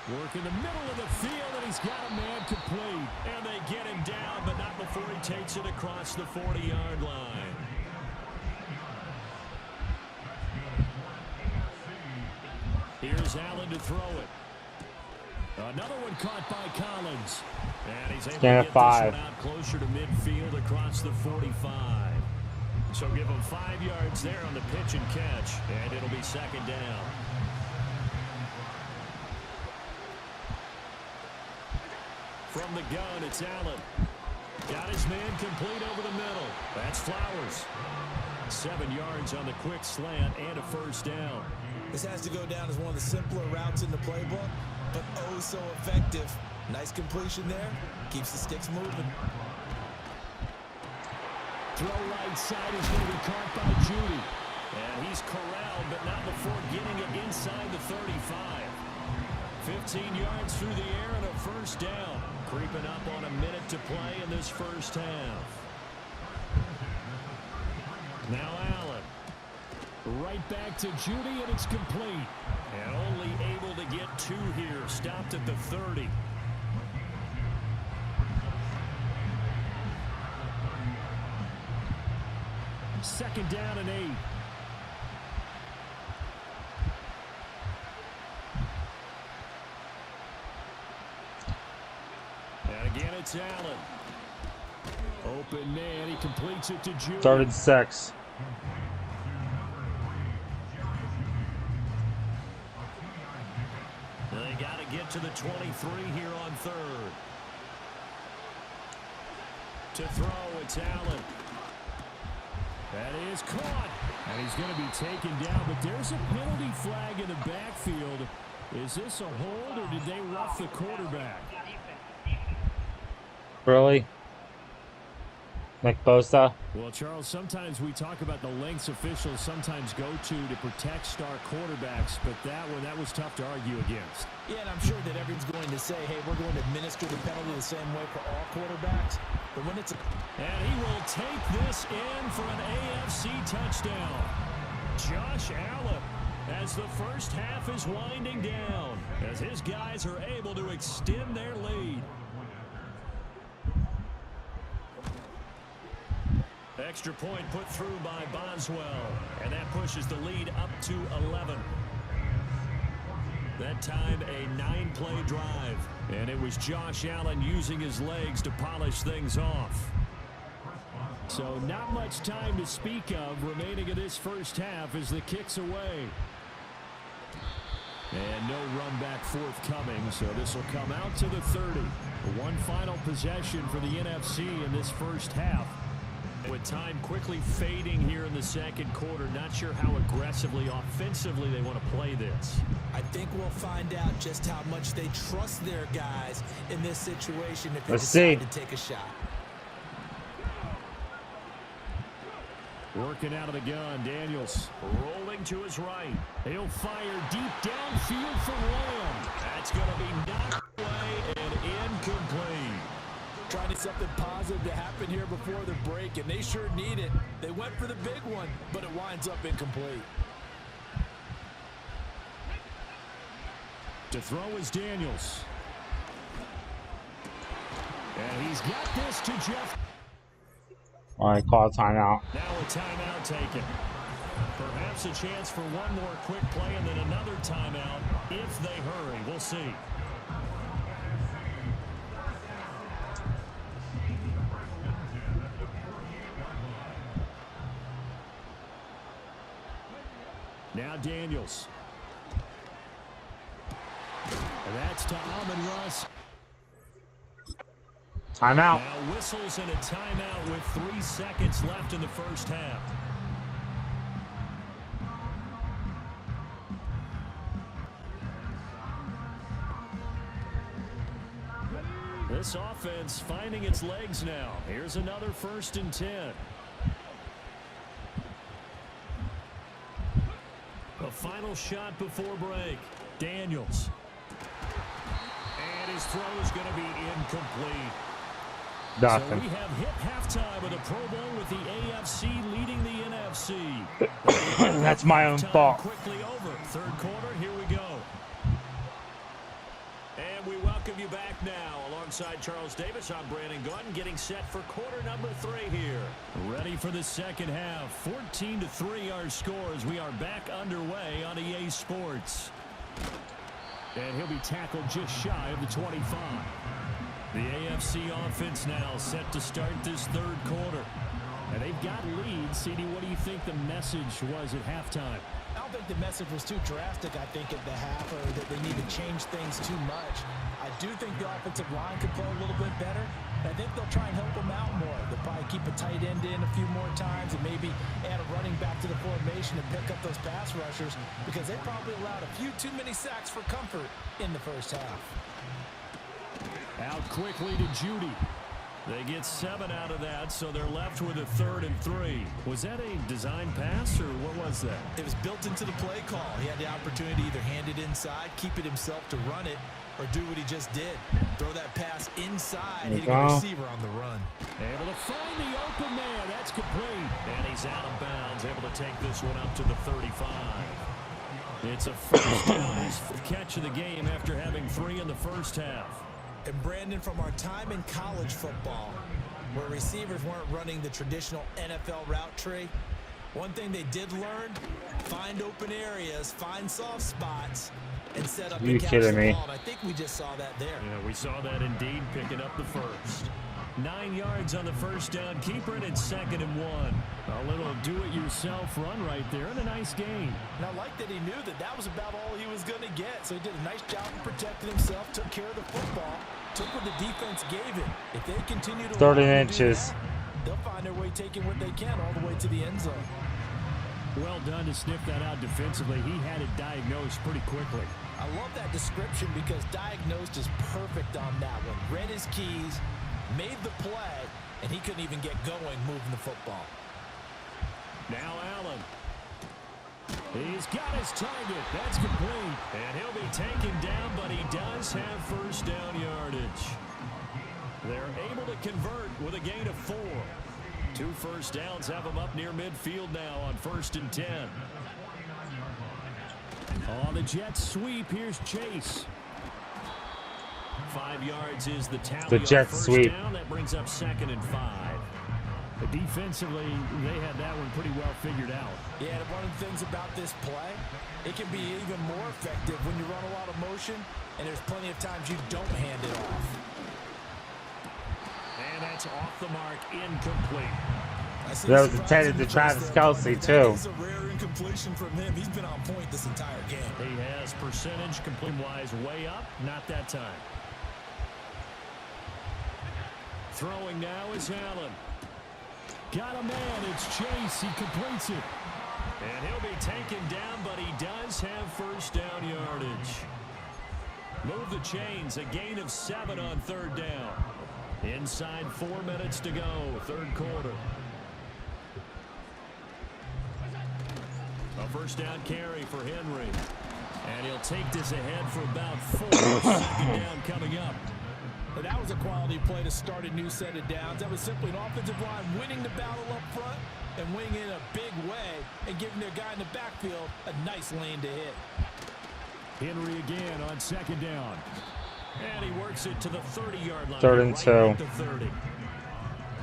Work in the middle of the field, and he's got a man complete. And they get him down, but not before he takes it across the 40-yard line. Here's Allen to throw it. Another one caught by Collins. And he's able to get this one out closer to midfield across the 45. So give him 5 yards there on the pitch and catch, and it'll be second down. From the gun, it's Allen. Got his man complete over the middle. That's Flowers. 7 yards on the quick slant and a first down. This has to go down as one of the simpler routes in the playbook, but oh so effective. Nice completion there. Keeps the sticks moving. Throw right side is going to be caught by Judy. And he's corralled, but not before getting it inside the 35. 15 yards through the air and a first down. Creeping up on a minute to play in this first half. Now Allen. Right back to Judy, and it's complete. And only able to get 2 here. Stopped at the 30. Second down and 8. And again, it's Allen. Open man, he completes it to Judy. 3rd and 6. They got to get to the 23 here on 3rd. To throw, it's Allen. That is caught. And he's going to be taken down, but there's a penalty flag in the backfield. Is this a hold, or did they rough the quarterback? Really? Nick Bosa? Well, Charles, sometimes we talk about the lengths officials sometimes go to protect star quarterbacks, but that was tough to argue against. Yeah, and I'm sure that everyone's going to say, hey, we're going to administer the penalty the same way for all quarterbacks. But when it's and he will take this in for an AFC touchdown. Josh Allen, as the first half is winding down, as his guys are able to extend their lead. Extra point put through by Boswell, and that pushes the lead up to 11. That time a 9-play drive, and it was Josh Allen using his legs to polish things off. So not much time to speak of remaining in this first half as the kick's away. And no run back forthcoming, so this will come out to the 30. One final possession for the NFC in this first half. With time quickly fading here in the second quarter, not sure how aggressively, offensively they want to play this. I think we'll find out just how much they trust their guys in this situation if they decide to take a shot. Working out of the gun, Daniels rolling to his right. He'll fire deep downfield for Lamb. That's going to be knocked away and incomplete. Trying to get something positive to happen here before the break, and they sure need it. They went for the big one, but it winds up incomplete. To throw is Daniels. And he's got this to Jeff. All right, call a timeout. Now a timeout taken. Perhaps a chance for one more quick play and then another timeout if they hurry. We'll see. Now Daniels. And that's to Amon-Ra. Timeout. Now whistles and a timeout with 3 seconds left in the first half. This offense finding its legs now. Here's another 1st and 10. A final shot before break. Daniels. And his throw is going to be incomplete. Nothing. So we have hit halftime of the Pro Bowl with the AFC leading the NFC. That's my own fault. Quickly over. 3rd quarter, here we go. And we welcome you back now. Alongside Charles Davis, I'm Brandon Gordon, getting set for quarter number 3 here. Ready for the second half. 14-3 our score as we are back underway on EA Sports. And he'll be tackled just shy of the 25. The AFC offense now set to start this third quarter. And they've got leads. CD, what do you think the message was at halftime? I don't think the message was too drastic, I think, at the half, or that they need to change things too much. I do think the offensive line could play a little bit better. I think they'll try and help them out more. They'll probably keep a tight end in a few more times and maybe add a running back to the formation and pick up those pass rushers, because they probably allowed a few too many sacks for comfort in the first half. Out quickly to Judy. They get 7 out of that, so they're left with a 3rd and 3. Was that a design pass, or what was that? It was built into the play call. He had the opportunity to either hand it inside, keep it himself to run it, or do what he just did. Throw that pass inside, hitting a receiver on the run. Able to find the open man. That's complete. And he's out of bounds, able to take this one up to the 35. It's a first down, his 5th catch of the game after having 3 in the first half. And Brandon, from our time in college football, where receivers weren't running the traditional NFL route tree, one thing they did learn: find open areas, find soft spots, and set up and catch the ball. And I think we just saw that there. Yeah, we saw that indeed, picking up the first. 9 yards on the first down. Keeper, and it's 2nd and 1. A little do-it-yourself run right there, and a nice gain. And I like that he knew that that was about all he was going to get. So he did a nice job of protecting himself, took care of the football, took what the defense gave him. If they continue to 30 inches. They'll find their way taking what they can all the way to the end zone. Well done to sniff that out defensively. He had it diagnosed pretty quickly. I love that description, because diagnosed is perfect on that one. Read his keys, made the play, and he couldn't even get going moving the football. Now Allen. He's got his target. That's complete. And he'll be taken down, but he does have first down yardage. They're able to convert with a gain of 4. 2 first downs have them up near midfield now on 1st and 10. On the Jets sweep, here's Chase. 5 yards is the tally. The Jets first sweep. down. That brings up 2nd and 5. But defensively, they had that one pretty well figured out. Yeah, and one of the things about this play, it can be even more effective when you run a lot of motion, and there's plenty of times you don't hand it off. And that's off the mark, incomplete. That was intended to Travis Kelce, too. It's a rare incompletion from him. He's been on point this entire game. He has percentage complete-wise way up, not that time. Throwing now is Allen. Got a man, it's Chase, he completes it. And he'll be taken down, but he does have first down yardage. Move the chains, a gain of 7 on 3rd down. Inside 4 minutes to go, 3rd quarter. A first down carry for Henry. And he'll take this ahead for about 4. 2nd down coming up. But that was a quality play to start a new set of downs. That was simply an offensive line winning the battle up front and winning in a big way and giving their guy in the backfield a nice lane to hit. Henry again on 2nd down. And he works it to the 30-yard line. 3rd and 2. Right at the 30.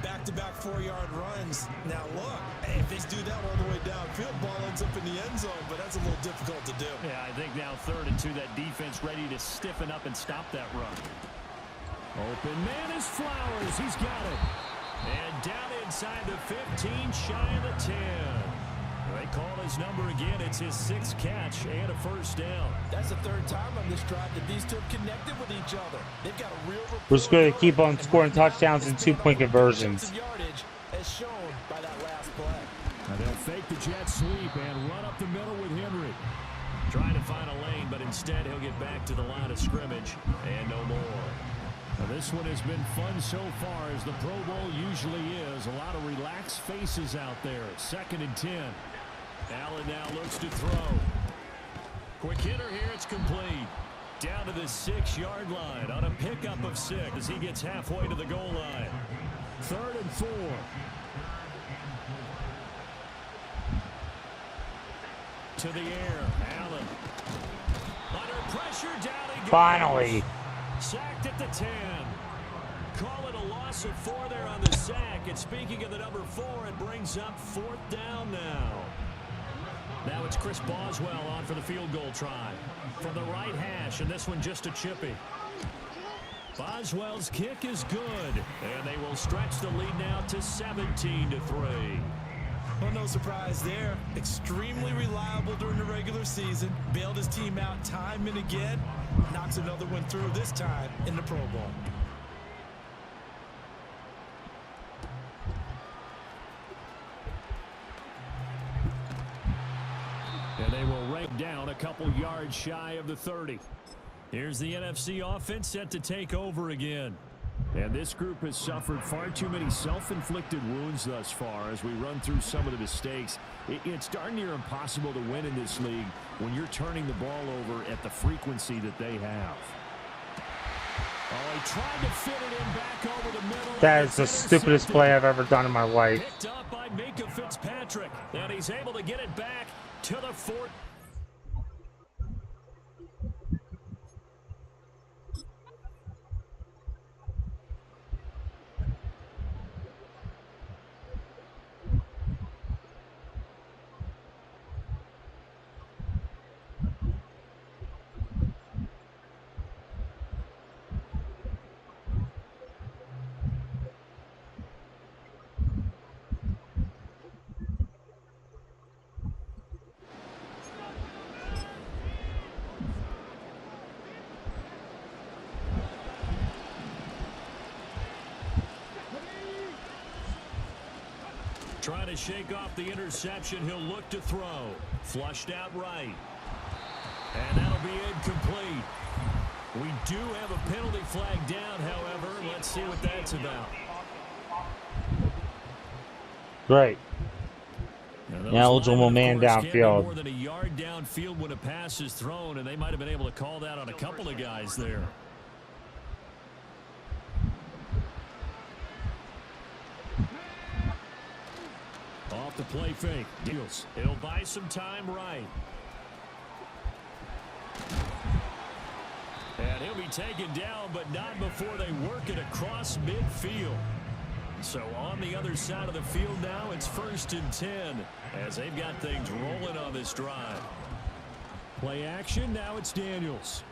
Back-to-back 4-yard runs. Now look, if they do that all the way downfield, ball ends up in the end zone, but that's a little difficult to do. Yeah, I think now 3rd and 2, that defense ready to stiffen up and stop that run. Open man is Flowers. He's got it. And down inside the 15, shy of the 10. They call his number again. It's his 6th catch and a first down. That's the 3rd time on this drive that these two have connected with each other. They've got a real We're just going to keep on scoring touchdowns and 2-point conversions. Yardage as shown by that last play. Now they'll fake the jet sweep and run up the middle with Henry. Trying to find a lane, but instead he'll get back to the line of scrimmage and no more. Now this one has been fun so far, as the Pro Bowl usually is. A lot of relaxed faces out there. 2nd and 10. Allen now looks to throw. Quick hitter here, it's complete. Down to the 6-yard line on a pickup of 6 as he gets halfway to the goal line. 3rd and 4. To the air, Allen. Under pressure, down he goes. Finally. Sacked at the 10. Call it a loss of 4 there on the sack. And speaking of the number 4, it brings up 4th down now. Now it's Chris Boswell on for the field goal try. from the right hash, and this one just a chippy. Boswell's kick is good, and they will stretch the lead now to 17-3. Well, no surprise there. Extremely reliable during the regular season. Bailed his team out time and again. Knocks another one through, this time in the Pro Bowl. And they will rank down a couple yards shy of the 30. Here's the NFC offense set to take over again. And this group has suffered far too many self-inflicted wounds thus far as we run through some of the mistakes. It's darn near impossible to win in this league when you're turning the ball over at the frequency that they have. Oh, he tried to fit it in back over the middle. That is the stupidest play I've ever done in my life. Picked up by Minka Fitzpatrick. And he's able to get it back to the 4th. Trying to shake off the interception. He'll look to throw. Flushed out right. And that'll be incomplete. We do have a penalty flag down, however. Let's see what that's about. Great. Eligible Linemen, man of course, can't be downfield. more than a yard downfield when a pass is thrown, and they might have been able to call that on a couple of guys there. Off the play fake. Deals. He'll buy some time right. And he'll be taken down, but not before they work it across midfield. So on the other side of the field now, it's 1st and 10 as they've got things rolling on this drive. Play action. Now it's Daniels.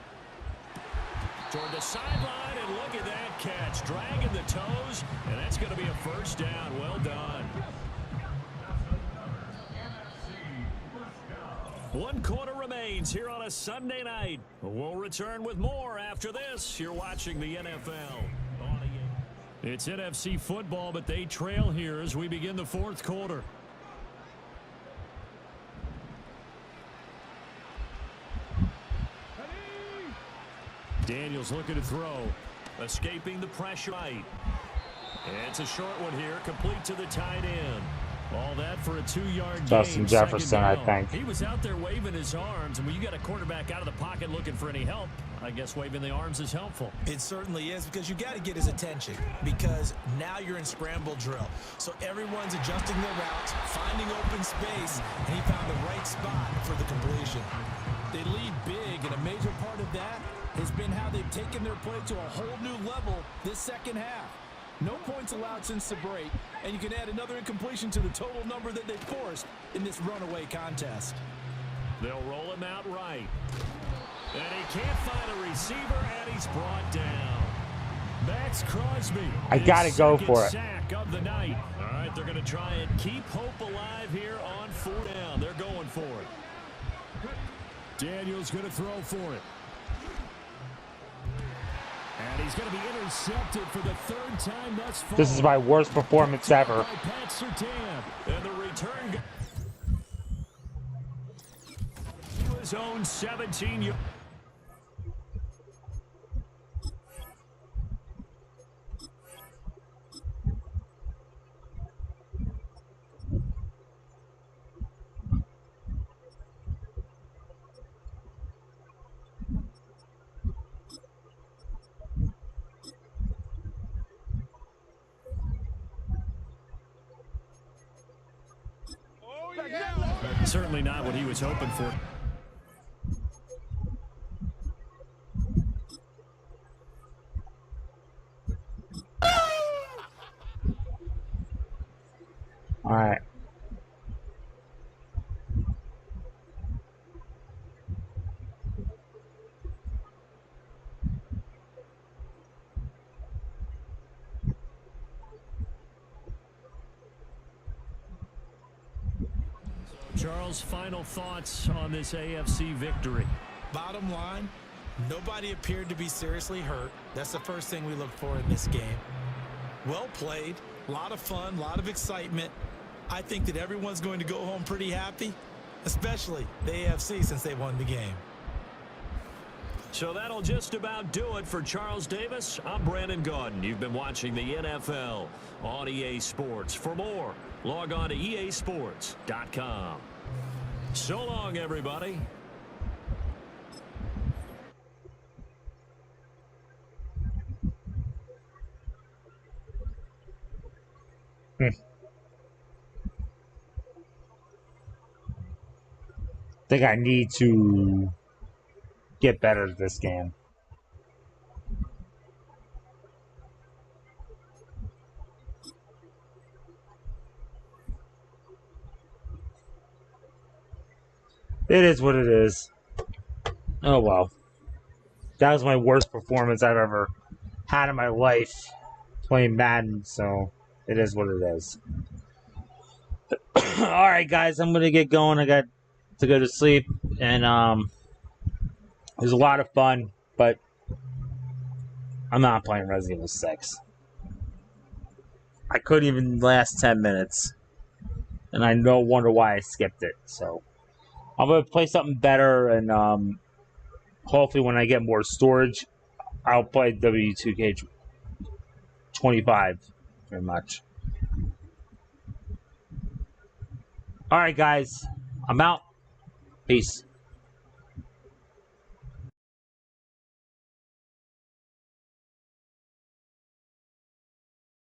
Toward the sideline, and look at that catch. Dragging the toes, and that's going to be a first down. Well done. 1 quarter remains here on a Sunday night. We'll return with more after this. You're watching the NFL. It's NFC football, but they trail here as we begin the 4th quarter. Daniels looking to throw. Escaping the pressure right. It's a short one here, complete to the tight end. All that for a 2-yard gain. Justin Jefferson, I think. He was out there waving his arms, and when you got a quarterback out of the pocket looking for any help, I guess waving the arms is helpful. It certainly is, because you got to get his attention, because now you're in scramble drill. So everyone's adjusting their routes, finding open space, and he found the right spot for the completion. They lead big, and a major part of that has been how they've taken their play to a whole new level this second half. No points allowed since the break, and you can add another incompletion to the total number that they've forced in this runaway contest. They'll roll him out right. And he can't find a receiver, and he's brought down. Max Crosby. I got to go for it. Sack of the night. All right, they're going to try and keep hope alive here on 4th down. They're going for it. Daniels going to throw for it. And he's going to be intercepted for the 3rd time thus far. This is my worst performance ever. And the return to his own 17. Certainly not what he was hoping for. All right. Charles, final thoughts on this AFC victory? Bottom line, nobody appeared to be seriously hurt. That's the first thing we look for in this game. Well played, a lot of fun, a lot of excitement. I think that everyone's going to go home pretty happy, especially the AFC since they won the game. So that'll just about do it for Charles Davis. I'm Brandon Gaudin. You've been watching the NFL on EA Sports. For more, log on to easports.com. So long, everybody. I think I need to get better at this game. It is what it is. Oh well. That was my worst performance I've ever had in my life playing Madden, so it is what it is. Alright guys, I'm gonna get going. I got to go to sleep, and it was a lot of fun, but I'm not playing Resident Evil 6. I couldn't even last 10 minutes, and I no wonder why I skipped it. So I'm gonna play something better, and hopefully when I get more storage, I'll play W2K25 very much. Alright guys, I'm out. Peace.